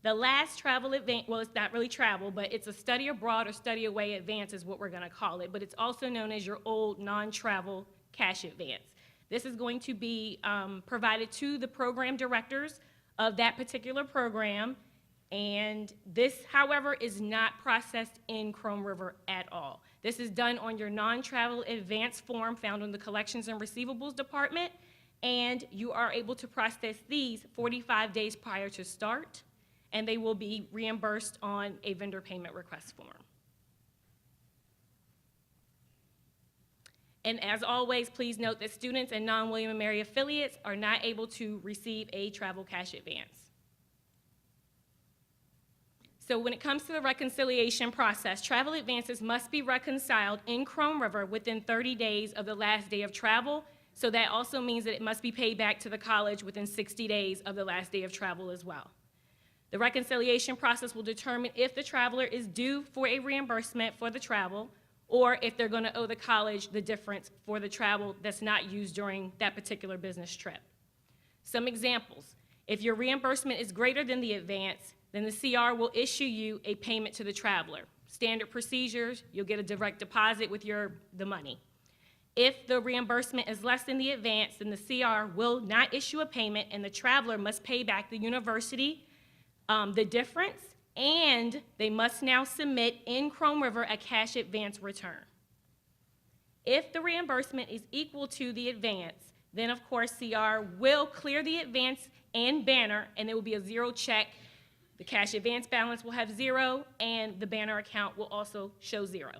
The last travel advance, well, it's not really travel, but it's a study abroad or study away advance is what we're going to call it, but it's also known as your old non-travel cash advance. This is going to be provided to the program directors of that particular program, and this, however, is not processed in Chrome River at all. This is done on your non-travel advance form found in the Collections and Receivables Department, and you are able to process these 45 days prior to start, and they will be reimbursed on a vendor payment request form. And as always, please note that students and non-William & Mary affiliates are not able to receive a travel cash advance. So when it comes to the reconciliation process, travel advances must be reconciled in Chrome River within 30 days of the last day of travel. So that also means that it must be paid back to the college within 60 days of the last day of travel as well. The reconciliation process will determine if the traveler is due for a reimbursement for the travel or if they're going to owe the college the difference for the travel that's not used during that particular business trip. Some examples: if your reimbursement is greater than the advance, then the CR will issue you a payment to the traveler. Standard procedures, you'll get a direct deposit with the money. If the reimbursement is less than the advance, then the CR will not issue a payment and the traveler must pay back the university the difference, and they must now submit in Chrome River a cash advance return. If the reimbursement is equal to the advance, then of course CR will clear the advance and banner, and there will be a zero check. The cash advance balance will have zero, and the banner account will also show zero.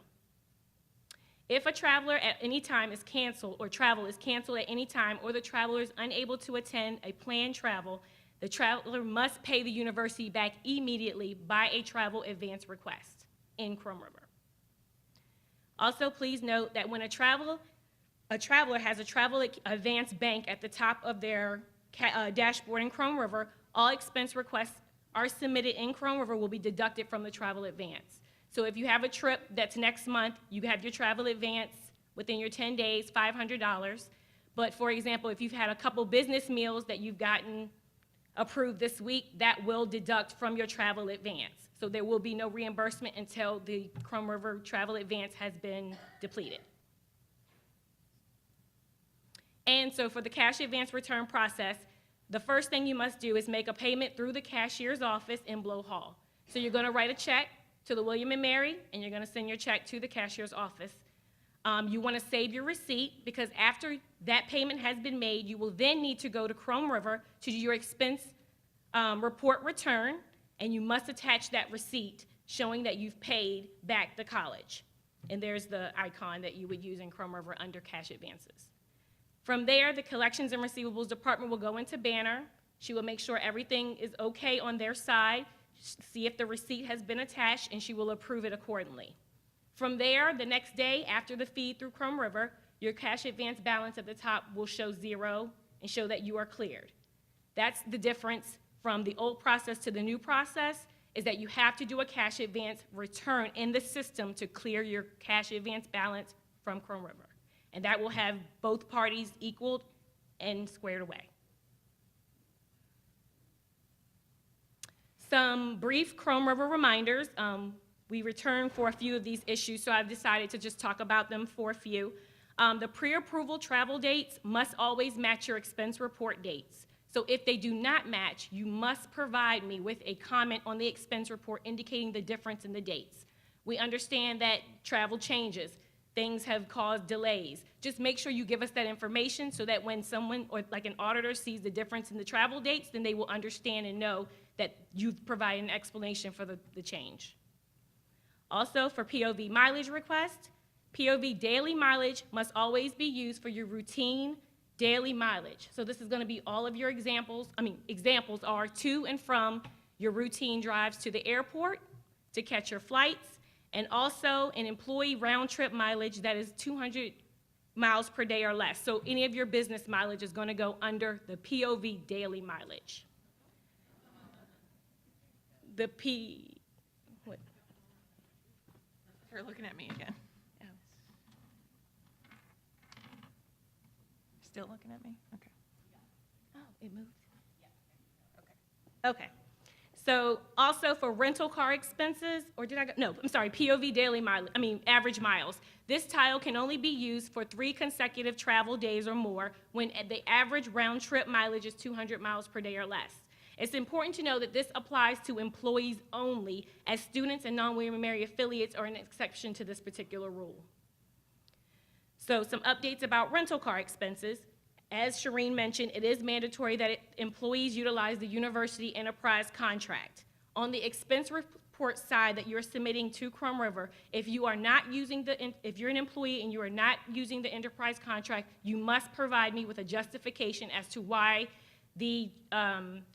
If a traveler at any time is canceled, or travel is canceled at any time, or the traveler is unable to attend a planned travel, the traveler must pay the university back immediately by a travel advance request in Chrome River. Also, please note that when a traveler has a travel advance bank at the top of their dashboard in Chrome River, all expense requests are submitted in Chrome River will be deducted from the travel advance. So if you have a trip that's next month, you have your travel advance within your 10 days, $500. But for example, if you've had a couple business meals that you've gotten approved this week, that will deduct from your travel advance. So there will be no reimbursement until the Chrome River travel advance has been depleted. And so for the cash advance return process, the first thing you must do is make a payment through the cashier's office in Blow Hall. So you're going to write a check to the William & Mary, and you're going to send your check to the cashier's office. You want to save your receipt, because after that payment has been made, you will then need to go to Chrome River to do your expense report return, and you must attach that receipt showing that you've paid back the college. And there's the icon that you would use in Chrome River under cash advances. From there, the Collections and Receivables Department will go into Banner. She will make sure everything is okay on their side, see if the receipt has been attached, and she will approve it accordingly. From there, the next day, after the feed through Chrome River, your cash advance balance at the top will show 0 and show that you are cleared. That's the difference from the old process to the new process, is that you have to do a cash advance return in the system to clear your cash advance balance from Chrome River. And that will have both parties equaled and squared away. Some brief Chrome River reminders. We returned for a few of these issues, so I've decided to just talk about them for a few. The pre-approval travel dates must always match your expense report dates. So if they do not match, you must provide me with a comment on the expense report indicating the difference in the dates. We understand that travel changes. Things have caused delays. Just make sure you give us that information so that when someone, or like an auditor, sees the difference in the travel dates, then they will understand and know that you've provided an explanation for the change. Also, for POV mileage request, POV daily mileage must always be used for your routine daily mileage. So this is going to be all of your examples. Examples are to and from your routine drives to the airport, to catch your flights, and also an employee round-trip mileage that is 200 miles per day or less. So any of your business mileage is going to go under the POV daily mileage. What? You're looking at me again. Oh. Still looking at me? Okay. Oh, it moved? Yeah. Okay. So also for rental car expenses, or did I go? No, I'm sorry, POV daily mileage, average miles. This tile can only be used for 3 consecutive travel days or more when the average round trip mileage is 200 miles per day or less. It's important to know that this applies to employees only, as students and non-William & Mary affiliates are an exception to this particular rule. So some updates about rental car expenses. As Shireen mentioned, it is mandatory that employees utilize the university enterprise contract. On the expense report side that you're submitting to Chrome River, if you're an employee and you are not using the enterprise contract, you must provide me with a justification as to why the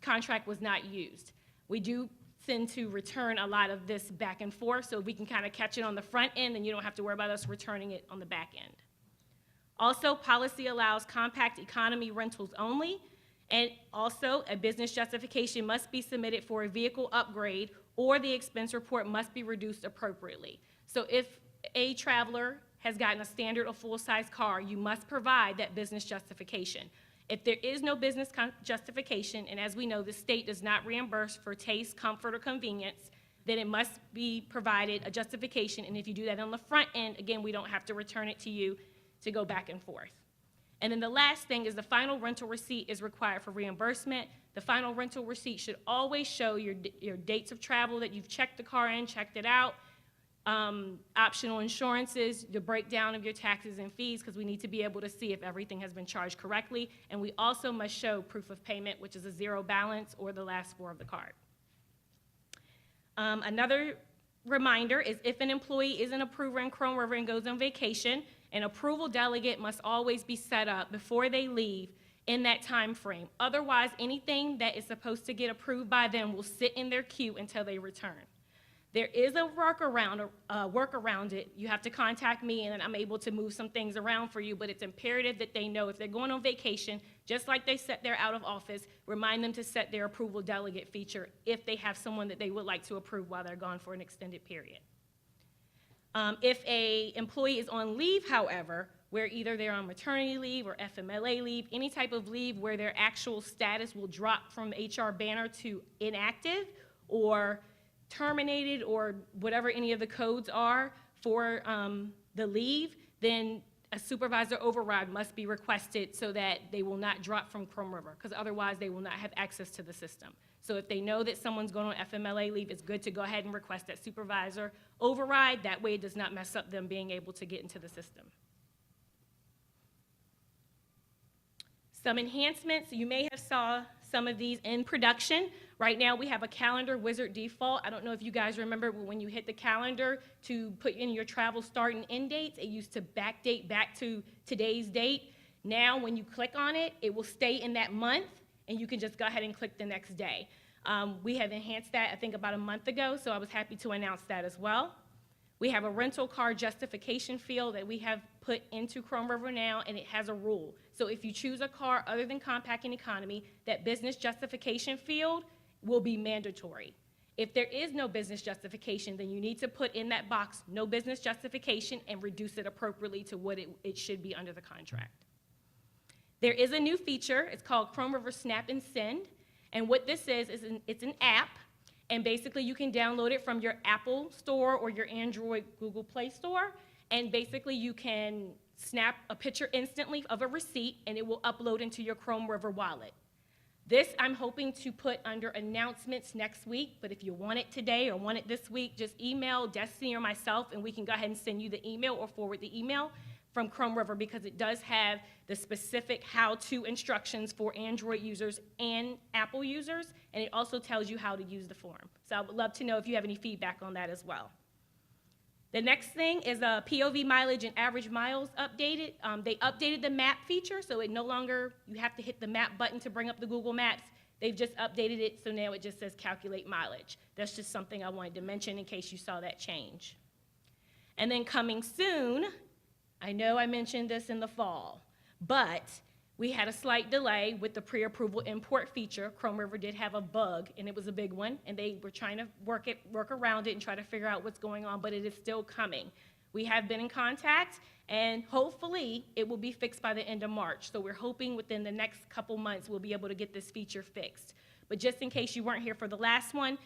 contract was not used. We do tend to return a lot of this back and forth, so we can kind of catch it on the front end, and you don't have to worry about us returning it on the back end. Also, policy allows compact economy rentals only, and also a business justification must be submitted for a vehicle upgrade, or the expense report must be reduced appropriately. So if a traveler has gotten a standard or full-size car, you must provide that business justification. If there is no business justification, and as we know, the state does not reimburse for taste, comfort, or convenience, then it must be provided a justification, and if you do that on the front end, again, we don't have to return it to you to go back and forth. And then the last thing is the final rental receipt is required for reimbursement. The final rental receipt should always show your dates of travel that you've checked the car in, checked it out, optional insurances, the breakdown of your taxes and fees, because we need to be able to see if everything has been charged correctly. And we also must show proof of payment, which is a 0 balance or the last 4 of the card. Another reminder is if an employee is an approver in Chrome River and goes on vacation, an approval delegate must always be set up before they leave in that time frame. Otherwise, anything that is supposed to get approved by them will sit in their queue until they return. There is a workaround it. You have to contact me, and then I'm able to move some things around for you, but it's imperative that they know if they're going on vacation, just like they set their out of office, remind them to set their approval delegate feature if they have someone that they would like to approve while they're gone for an extended period. If a employee is on leave, however, where either they're on maternity leave or FMLA leave, any type of leave where their actual status will drop from HR banner to inactive or terminated or whatever any of the codes are for the leave, then a supervisor override must be requested so that they will not drop from Chrome River, because otherwise they will not have access to the system. So if they know that someone's going on FMLA leave, it's good to go ahead and request that supervisor override. That way it does not mess up them being able to get into the system. Some enhancements, you may have saw some of these in production. Right now we have a calendar wizard default. I don't know if you guys remember, but when you hit the calendar to put in your travel start and end dates, it used to backdate back to today's date. Now when you click on it, it will stay in that month, and you can just go ahead and click the next day. We have enhanced that, I think, about a month ago, so I was happy to announce that as well. We have a rental car justification field that we have put into Chrome River now, and it has a rule. So if you choose a car other than compact and economy, that business justification field will be mandatory. If there is no business justification, then you need to put in that box, no business justification, and reduce it appropriately to what it should be under the contract. There is a new feature. It's called Chrome River Snap and Send. And what this is it's an app. And basically, you can download it from your Apple Store or your Android Google Play Store. And basically, you can snap a picture instantly of a receipt, and it will upload into your Chrome River wallet. This I'm hoping to put under announcements next week, but if you want it today or want it this week, just email Destiny or myself, and we can go ahead and send you the email or forward the email from Chrome River, because it does have the specific how-to instructions for Android users and Apple users, and it also tells you how to use the form. So I would love to know if you have any feedback on that as well. The next thing is POV mileage and average miles updated. They updated the map feature, so it no longer, you have to hit the map button to bring up the Google Maps. They've just updated it, so now it just says calculate mileage. That's just something I wanted to mention in case you saw that change. And then coming soon, I know I mentioned this in the fall, but we had a slight delay with the pre-approval import feature. Chrome River did have a bug, and it was a big one, and they were trying to work around it and try to figure out what's going on, but it is still coming. We have been in contact, and hopefully it will be fixed by the end of March. So we're hoping within the next couple months we'll be able to get this feature fixed. But just in case you weren't here for the last one,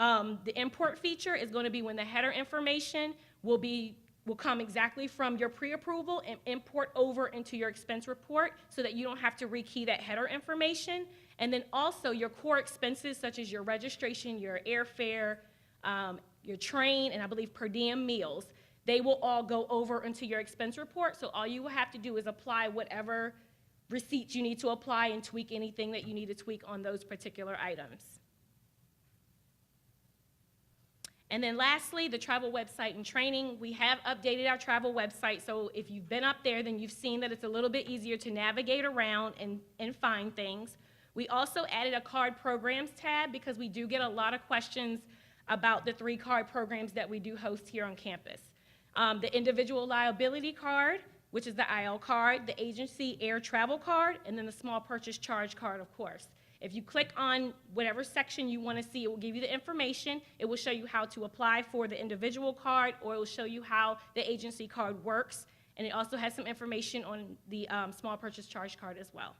the import feature is going to be when the header information will come exactly from your pre-approval and import over into your expense report so that you don't have to rekey that header information. And then also your core expenses such as your registration, your airfare, your train, and I believe per diem meals, they will all go over into your expense report. So all you will have to do is apply whatever receipts you need to apply and tweak anything that you need to tweak on those particular items. And then lastly, the travel website and training. We have updated our travel website, so if you've been up there, then you've seen that it's a little bit easier to navigate around and find things. We also added a card programs tab because we do get a lot of questions about the 3 card programs that we do host here on campus. The individual liability card, which is the IL card, the agency air travel card, and then the small purchase charge card, of course. If you click on whatever section you want to see, it will give you the information. It will show you how to apply for the individual card, or it will show you how the agency card works. And it also has some information on the small purchase charge card as well.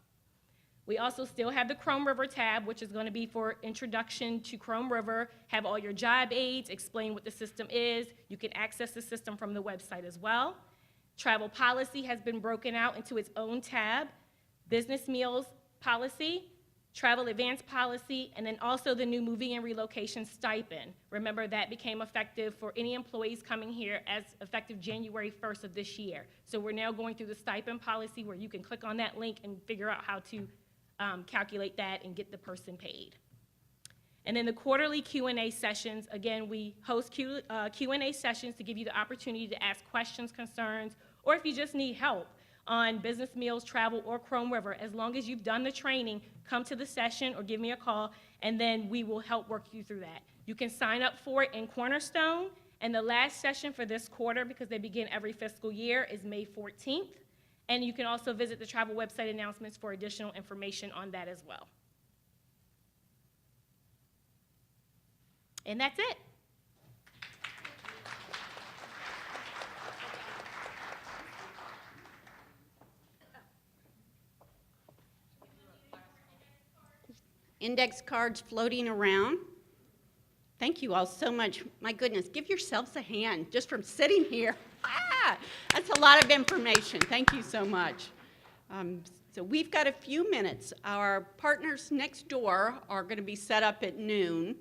We also still have the Chrome River tab, which is going to be for introduction to Chrome River, have all your job aids, explain what the system is. You can access the system from the website as well. Travel policy has been broken out into its own tab. Business meals policy, travel advance policy, and then also the new moving and relocation stipend. Remember, that became effective for any employees coming here as effective January 1st of this year. So we're now going through the stipend policy where you can click on that link and figure out how to calculate that and get the person paid. And then the quarterly Q&A sessions, again, we host Q&A sessions to give you the opportunity to ask questions, concerns, or if you just need help on business meals, travel, or Chrome River. As long as you've done the training, come to the session or give me a call, and then we will help work you through that. You can sign up for it in Cornerstone, and the last session for this quarter, because they begin every fiscal year, is May 14th. And you can also visit the travel website announcements for additional information on that as well. And that's it. Index cards floating around. Thank you all so much. My goodness, give yourselves a hand just from sitting here. That's a lot of information. Thank you so much. So we've got a few minutes. Our partners next door are going to be set up at noon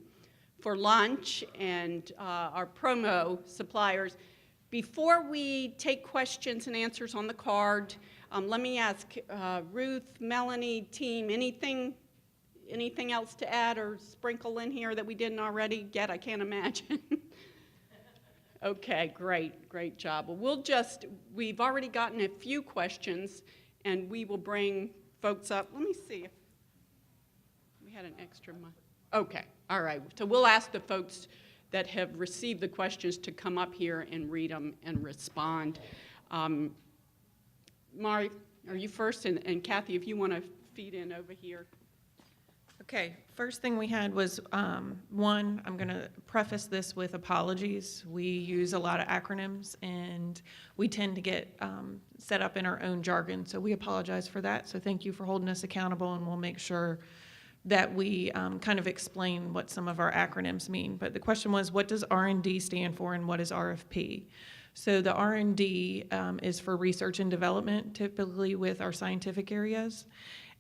for lunch, and our promo suppliers. Before we take questions and answers on the card, let me ask Ruth, Melanie, team, anything else to add or sprinkle in here that we didn't already get? I can't imagine. Okay, great job. Well, we've already gotten a few questions, and we will bring folks up. Let me see if we had an extra mic. Okay, all right. So we'll ask the folks that have received the questions to come up here and read them and respond. Mari, are you first? And Kathy, if you want to feed in over here. Okay, first thing we had was, one, I'm going to preface this with apologies. We use a lot of acronyms, and we tend to get set up in our own jargon, so we apologize for that. So thank you for holding us accountable, and we'll make sure that we kind of explain what some of our acronyms mean. But the question was, what does R&D stand for, and what is RFP? So the R&D is for research and development, typically with our scientific areas.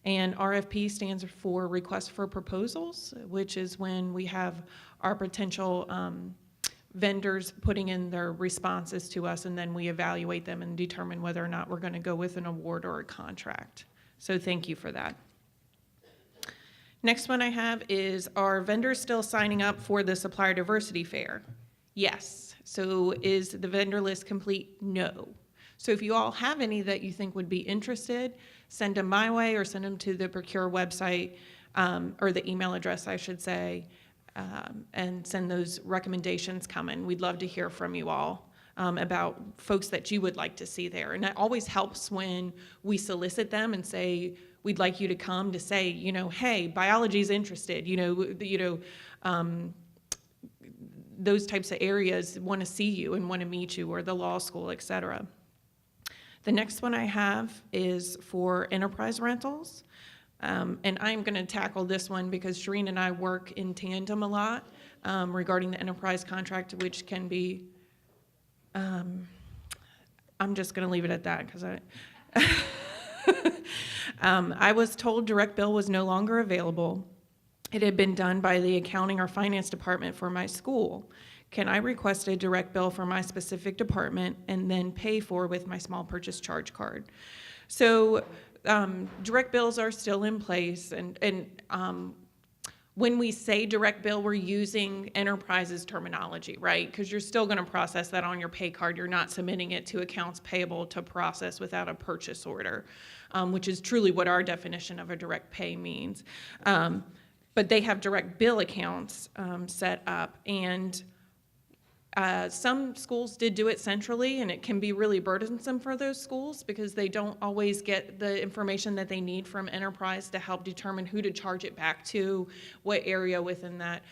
And RFP stands for Request for Proposals, which is when we have our potential vendors putting in their responses to us, and then we evaluate them and determine whether or not we're going to go with an award or a contract. So thank you for that. Next one I have is, are vendors still signing up for the Supplier Diversity Fair? Yes. So is the vendor list complete? No. So if you all have any that you think would be interested, send them my way or send them to the Procure website, or the email address, I should say, and send those recommendations coming. We'd love to hear from you all about folks that you would like to see there. And it always helps when we solicit them and say, we'd like you to come, to say, you know, hey, biology's interested, those types of areas want to see you and want to meet you, or the law school, et cetera. The next one I have is for enterprise rentals. And I'm going to tackle this one because Shereen and I work in tandem a lot regarding the enterprise contract, which can be, I'm just going to leave it at that because I was told direct bill was no longer available. It had been done by the accounting or finance department for my school. Can I request a direct bill for my specific department and then pay for with my small purchase charge card? So direct bills are still in place, and when we say direct bill, we're using enterprises terminology, right? Because you're still going to process that on your pay card. You're not submitting it to accounts payable to process without a purchase order, which is truly what our definition of a direct pay means. But they have direct bill accounts set up, and some schools did do it centrally, and it can be really burdensome for those schools because they don't always get the information that they need from enterprise to help determine who to charge it back to, what area within that.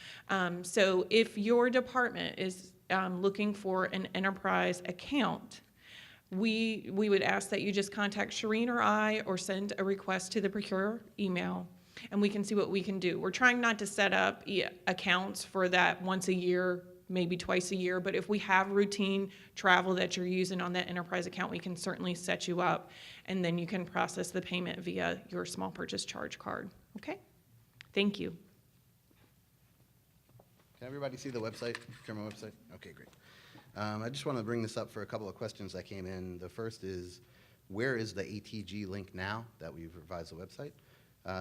So if your department is looking for an enterprise account, we would ask that you just contact Shereen or I, or send a request to the Procure email, and we can see what we can do. We're trying not to set up accounts for that once a year, maybe twice a year, but if we have routine travel that you're using on that enterprise account, we can certainly set you up, and then you can process the payment via your small purchase charge card. Okay? Thank you. Can everybody see the website, Procurement website? Okay, great. I just want to bring this up for a couple of questions that came in. The first is, where is the ATG link now that we've revised the website?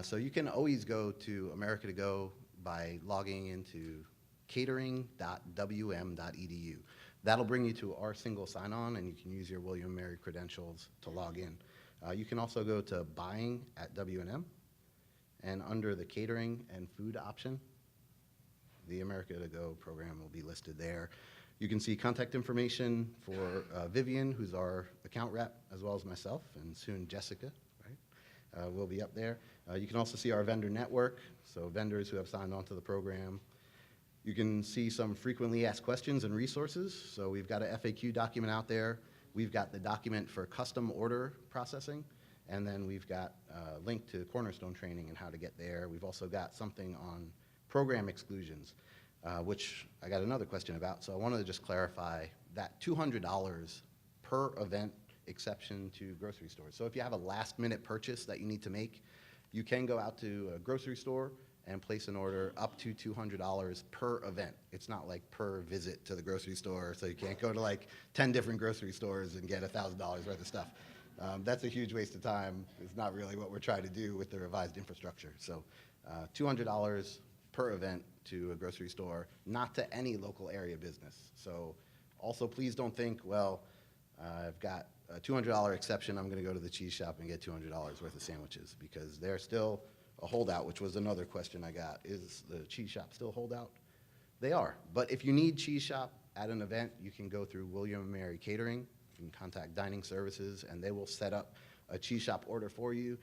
So you can always go to America to Go by logging into catering.wm.edu. That'll bring you to our single sign-on, and you can use your William & Mary credentials to log in. You can also go to buying at W&M, and under the catering and food option, the America to Go program will be listed there. You can see contact information for Vivian, who's our account rep, as well as myself, and soon Jessica, right? Will be up there. You can also see our vendor network, so vendors who have signed on to the program. You can see some frequently asked questions and resources. So we've got a FAQ document out there. We've got the document for custom order processing, and then we've got a link to Cornerstone training and how to get there. We've also got something on program exclusions, which I got another question about. So I wanted to just clarify that $200 per event exception to grocery stores. So if you have a last minute purchase that you need to make, you can go out to a grocery store and place an order up to $200 per event. It's not like per visit to the grocery store, so you can't go to like 10 different grocery stores and get $1,000 worth of stuff. That's a huge waste of time. It's not really what we're trying to do with the revised infrastructure. So $200 per event to a grocery store, not to any local area business. So also please don't think, well, I've got a $200 exception, I'm gonna go to the cheese shop and get $200 worth of sandwiches, because they're still a holdout, which was another question I got. Is the cheese shop still a holdout? They are, but if you need cheese shop at an event, you can go through William & Mary Catering, you can contact Dining Services, and they will set up a cheese shop order for you.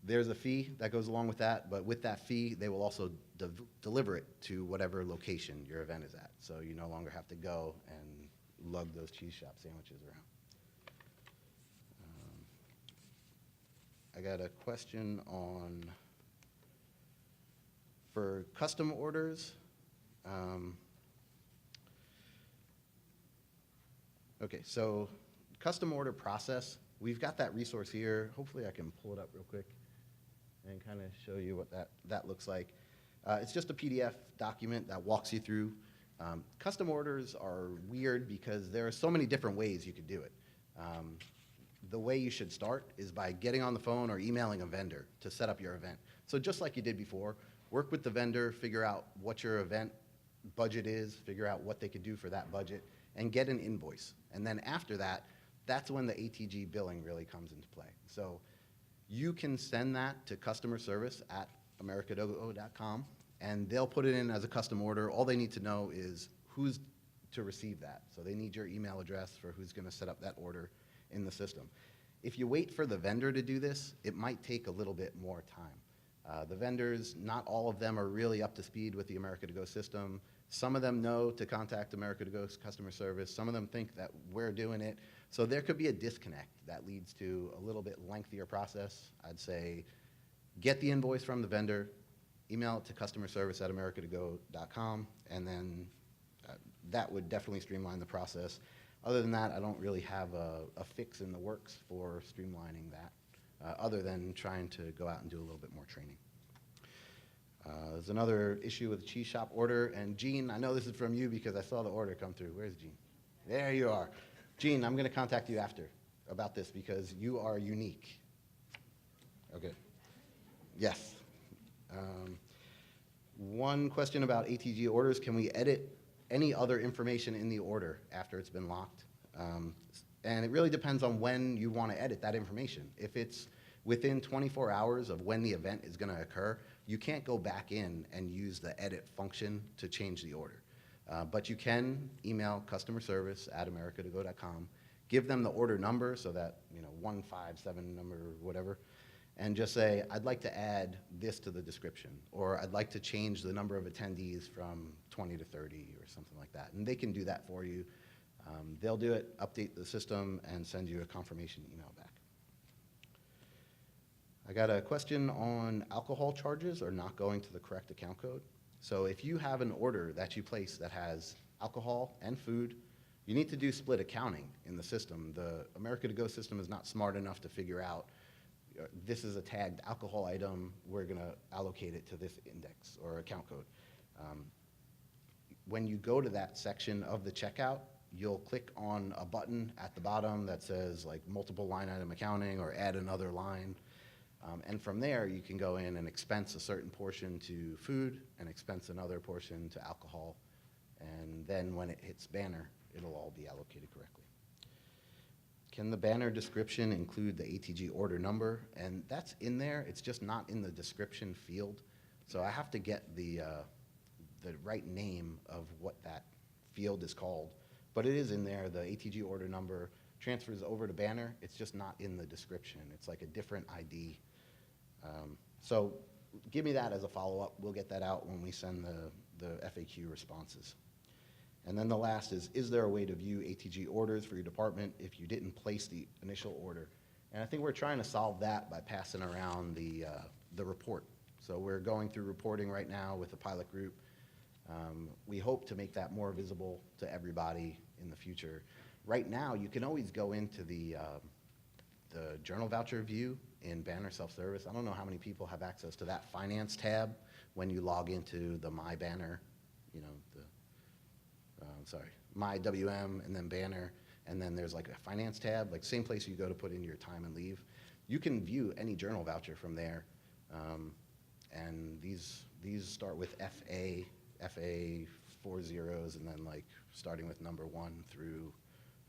There's a fee that goes along with that, but with that fee, they will also deliver it to whatever location your event is at, so you no longer have to go and lug those cheese shop sandwiches around. I got a question on, for custom orders. Okay, so custom order process, we've got that resource here. Hopefully I can pull it up real quick and kind of show you what that looks like. It's just a PDF document that walks you through. Custom orders are weird because there are so many different ways you could do it. The way you should start is by getting on the phone or emailing a vendor to set up your event. So just like you did before, work with the vendor, figure out what your event budget is, figure out what they could do for that budget, and get an invoice. And then after that, that's when the ATG billing really comes into play. So you can send that to customer service at americatogo.com, and they'll put it in as a custom order. All they need to know is who's to receive that. So they need your email address for who's going to set up that order in the system. If you wait for the vendor to do this, it might take a little bit more time. The vendors, not all of them are really up to speed with the America to Go system. Some of them know to contact America to Go's customer service. Some of them think that we're doing it. So there could be a disconnect that leads to a little bit lengthier process. I'd say get the invoice from the vendor, email it to customer service at americatogo.com, and then that would definitely streamline the process. Other than that, I don't really have a fix in the works for streamlining that, other than trying to go out and do a little bit more training. There's another issue with the cheese shop order, and Gene, I know this is from you because I saw the order come through. Where's Gene? There you are. Gene, I'm going to contact you after about this because you are unique. Okay. Yes. One question about ATG orders, can we edit any other information in the order after it's been locked? And it really depends on when you want to edit that information. If it's within 24 hours of when the event is going to occur, you can't go back in and use the edit function to change the order. But you can email customer service at americatogo.com, give them the order number, so that, 157 number or whatever, and just say, I'd like to add this to the description, or I'd like to change the number of attendees from 20 to 30 or something like that. And they can do that for you. They'll do it, update the system, and send you a confirmation email back. I got a question on alcohol charges or not going to the correct account code. So if you have an order that you place that has alcohol and food, you need to do split accounting in the system. The America to Go system is not smart enough to figure out this is a tagged alcohol item, we're going to allocate it to this index or account code. When you go to that section of the checkout, you'll click on a button at the bottom that says like multiple line item accounting or add another line. And from there, you can go in and expense a certain portion to food and expense another portion to alcohol. And then when it hits banner, it'll all be allocated correctly. Can the banner description include the ATG order number? And that's in there, it's just not in the description field. So I have to get the the right name of what that field is called, but it is in there. The ATG order number transfers over to Banner. It's just not in the description. It's like a different ID. So give me that as a follow-up. We'll get that out when we send the FAQ responses. And then the last is there a way to view ATG orders for your department if you didn't place the initial order? And I think we're trying to solve that by passing around the report. So we're going through reporting right now with the pilot group. We hope to make that more visible to everybody in the future. Right now, you can always go into the journal voucher view in Banner Self-Service. I don't know how many people have access to that finance tab when you log into the My Banner, you know, My WM and then Banner, and then there's like a finance tab, like same place you go to put in your time and leave. You can view any journal voucher from there, and these start with FA 4 zeros, and then like starting with number 1 through,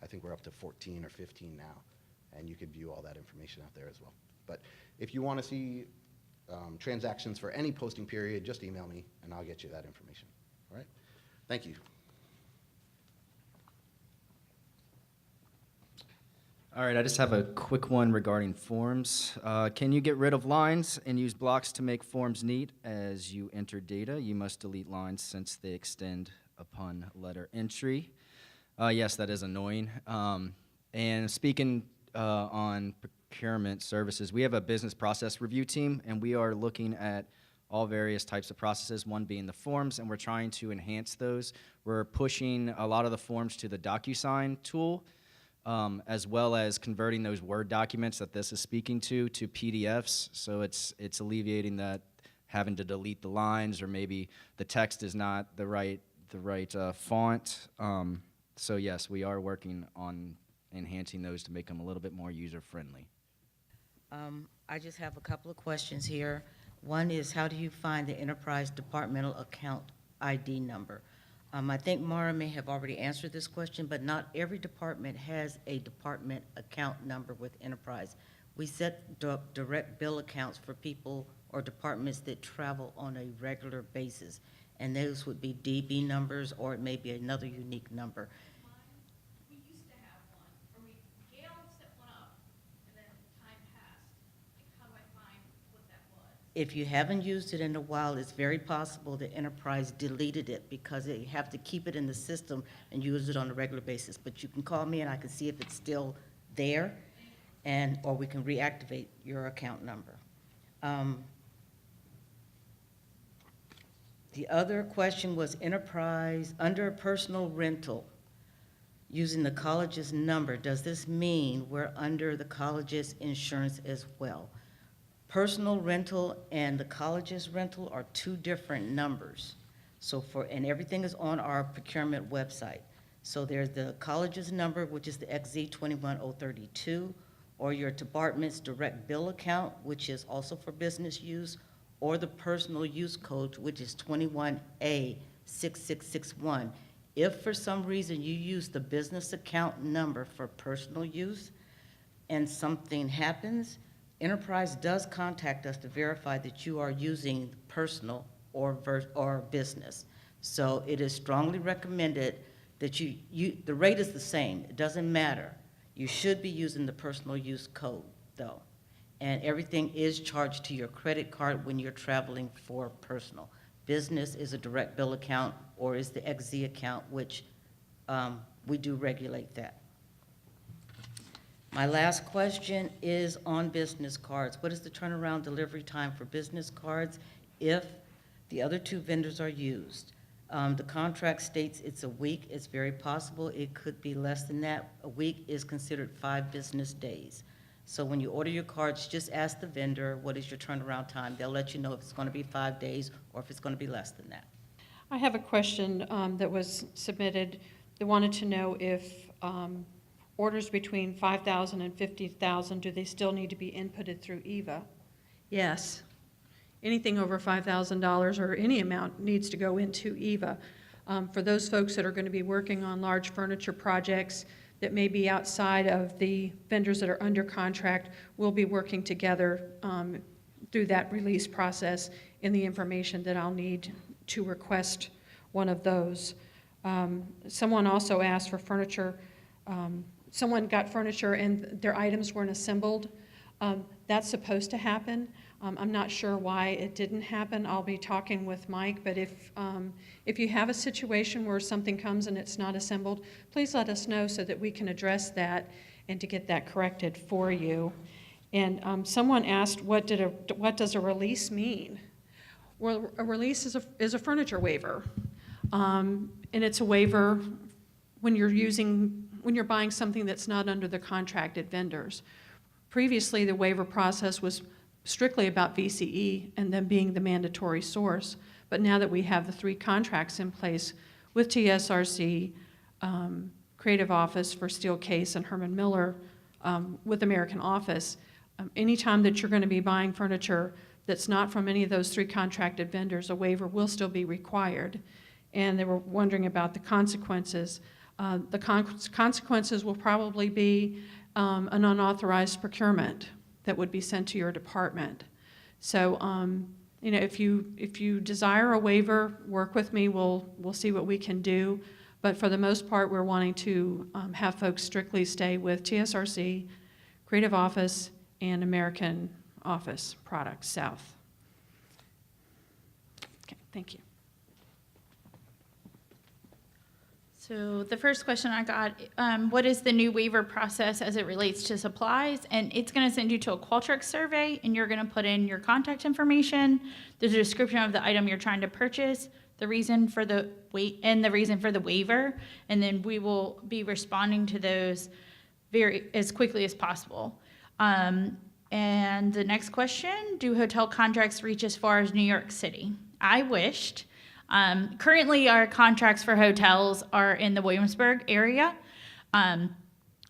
I think we're up to 14 or 15 now, and you could view all that information out there as well. But if you want to see transactions for any posting period, just email me and I'll get you that information. All right? Thank you. All right, I just have a quick one regarding forms. Can you get rid of lines and use blocks to make forms neat? As you enter data, you must delete lines since they extend upon letter entry. Yes, that is annoying. And speaking on procurement services, we have a business process review team, and we are looking at all various types of processes, one being the forms, and we're trying to enhance those. We're pushing a lot of the forms to the DocuSign tool, as well as converting those Word documents that this is speaking to PDFs. So it's alleviating that having to delete the lines, or maybe the text is not the right font. So yes, we are working on enhancing those to make them a little bit more user-friendly. I just have a couple of questions here. One is, how do you find the enterprise departmental account ID number? I think Mara may have already answered this question, but not every department has a department account number with enterprise. We set direct bill accounts for people or departments that travel on a regular basis, and those would be DB numbers, or it may be another unique number. We used to have one, or Gail set one up, and then time passed. How do I find what that was? If you haven't used it in a while, it's very possible the enterprise deleted it because they have to keep it in the system and use it on a regular basis. But you can call me and I can see if it's still there, or we can reactivate your account number. The other question was enterprise, under personal rental, using the college's number. Does this mean we're under the college's insurance as well? Personal rental and the college's rental are two different numbers. So and everything is on our procurement website. So there's the college's number, which is the XZ21032, or your department's direct bill account, which is also for business use, or the personal use code, which is 21A6661. If for some reason you use the business account number for personal use and something happens, Enterprise does contact us to verify that you are using personal or business. So it is strongly recommended that the rate is the same. It doesn't matter. You should be using the personal use code, though. And everything is charged to your credit card when you're traveling for personal. Business is a direct bill account or is the XZ account, which we do regulate that. My last question is on business cards. What is the turnaround delivery time for business cards if the other two vendors are used? The contract states it's a week. It's very possible it could be less than that. A week is considered 5 business days. So when you order your cards, just ask the vendor, what is your turnaround time? They'll let you know if it's going to be 5 days or if it's going to be less than that. I have a question that was submitted. They wanted to know if orders between $5,000 and $50,000, do they still need to be inputted through EVA? Yes. Anything over $5,000 or any amount needs to go into EVA. For those folks that are going to be working on large furniture projects that may be outside of the vendors that are under contract, we'll be working together through that release process in the information that I'll need to request one of those. Someone also asked for furniture. Someone got furniture and their items weren't assembled. That's supposed to happen. I'm not sure why it didn't happen. I'll be talking with Mike, but if you have a situation where something comes and it's not assembled, please let us know so that we can address that and to get that corrected for you. And someone asked, what does a release mean? Well, a release is a furniture waiver, and it's a waiver when you're buying something that's not under the contracted vendors. Previously, the waiver process was strictly about VCE and them being the mandatory source. But now that we have the 3 contracts in place with TSRC, Creative Office for Steelcase, and Herman Miller with American Office, anytime that you're going to be buying furniture that's not from any of those 3 contracted vendors, a waiver will still be required. And they were wondering about the consequences. The consequences will probably be an unauthorized procurement that would be sent to your department. So, you know, if you desire a waiver, work with me. We'll see what we can do. But for the most part, we're wanting to have folks strictly stay with TSRC, Creative Office, and American Office Products South. Okay, thank you. So the first question I got, what is the new waiver process as it relates to supplies? And it's going to send you to a Qualtrics survey, and you're going to put in your contact information, the description of the item you're trying to purchase, the reason for the reason for the waiver, and then we will be responding to those as quickly as possible. And the next question, do hotel contracts reach as far as New York City? I wished. Currently, our contracts for hotels are in the Williamsburg area.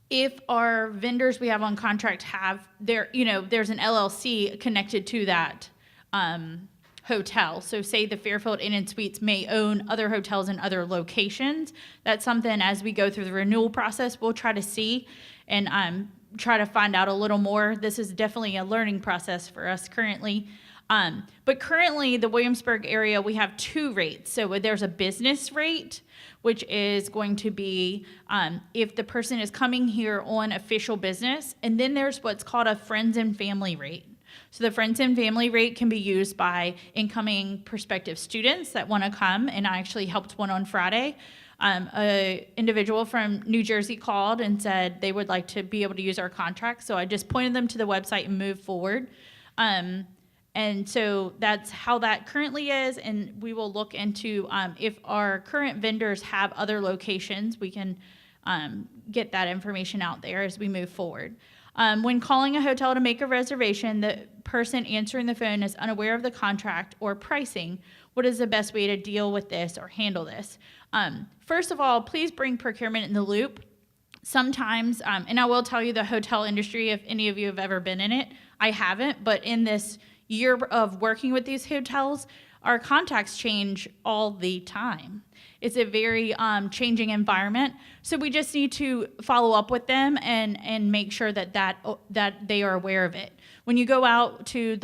If our vendors we have on contract have there's an LLC connected to that hotel. So say the Fairfield Inn and Suites may own other hotels in other locations. That's something as we go through the renewal process, we'll try to see and try to find out a little more. This is definitely a learning process for us currently. But currently, the Williamsburg area, we have 2 rates. So there's a business rate, which is going to be if the person is coming here on official business, and then there's what's called a friends and family rate. So the friends and family rate can be used by incoming prospective students that want to come, and I actually helped one on Friday. An individual from New Jersey called and said they would like to be able to use our contract, so I just pointed them to the website and moved forward. And so that's how that currently is, and we will look into if our current vendors have other locations, we can get that information out there as we move forward. When calling a hotel to make a reservation, the person answering the phone is unaware of the contract or pricing. What is the best way to deal with this or handle this? First of all, please bring procurement in the loop. Sometimes, and I will tell you the hotel industry, if any of you have ever been in it, I haven't, but in this year of working with these hotels, our contracts change all the time. It's a very changing environment, so we just need to follow up with them and make sure that they are aware of it. When you go out to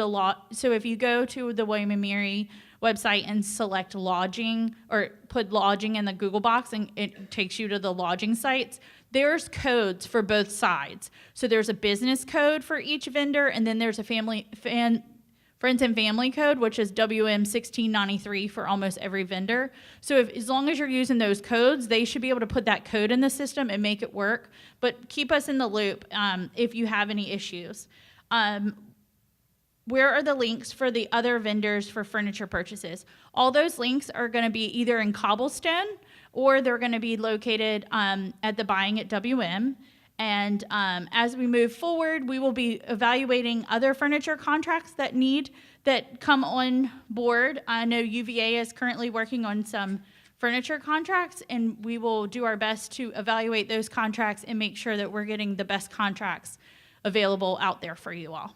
so if you go to the William & Mary website and select lodging or put lodging in the Google box and it takes you to the lodging sites, there's codes for both sides. So there's a business code for each vendor, and then there's a friends and family code, which is WM 1693 for almost every vendor. So as long as you're using those codes, they should be able to put that code in the system and make it work. But keep us in the loop if you have any issues. Where are the links for the other vendors for furniture purchases? All those links are going to be either in Cobblestone or they're going to be located at the Buying at WM. And as we move forward, we will be evaluating other furniture contracts that come on board. I know UVA is currently working on some furniture contracts, and we will do our best to evaluate those contracts and make sure that we're getting the best contracts available out there for you all.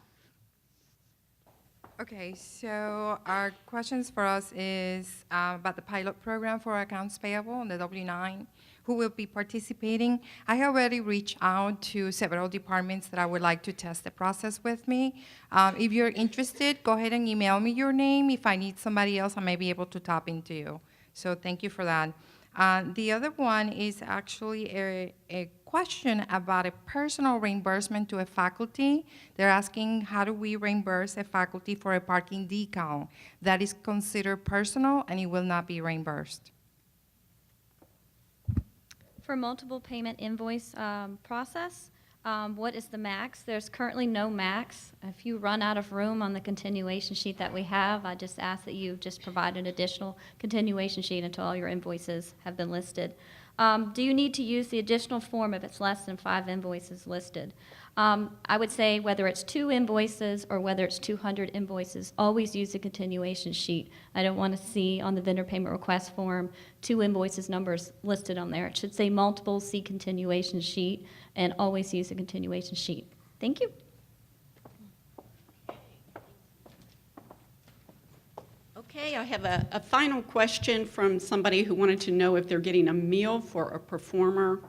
Okay, so our questions for us is about the pilot program for accounts payable on the W-9. Who will be participating? I have already reached out to several departments that I would like to test the process with me. If you're interested, go ahead and email me your name. If I need somebody else, I may be able to tap into So thank you for that. The other one is actually a question about a personal reimbursement to a faculty. They're asking, how do we reimburse a faculty for a parking decal that is considered personal and it will not be reimbursed? For multiple payment invoice process, what is the max? There's currently no max. If you run out of room on the continuation sheet that we have, I just ask that you just provide an additional continuation sheet until all your invoices have been listed. Do you need to use the additional form if it's less than 5 invoices listed? I would say whether it's 2 invoices or whether it's 200 invoices, always use a continuation sheet. I don't want to see on the vendor payment request form 2 invoices numbers listed on there. It should say multiple, see continuation sheet, and always use a continuation sheet. Thank you. Okay, I have a final question from somebody who wanted to know if they're getting a meal for a performer.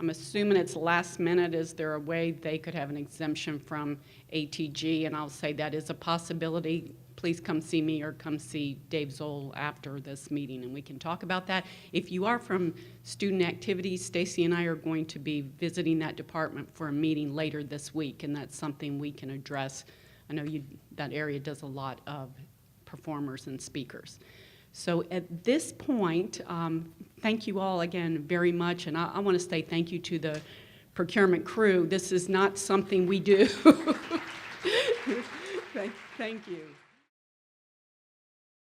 I'm assuming it's last minute. Is there a way they could have an exemption from ATG? And I'll say that is a possibility. Please come see me or come see Dave Zoll after this meeting and we can talk about that. If you are from student activities, Stacy and I are going to be visiting that department for a meeting later this week, and that's something we can address. I know that area does a lot of performers and speakers. So at this point, thank you all again very much, and I want to say thank you to the procurement crew. This is not something we do. Thank you.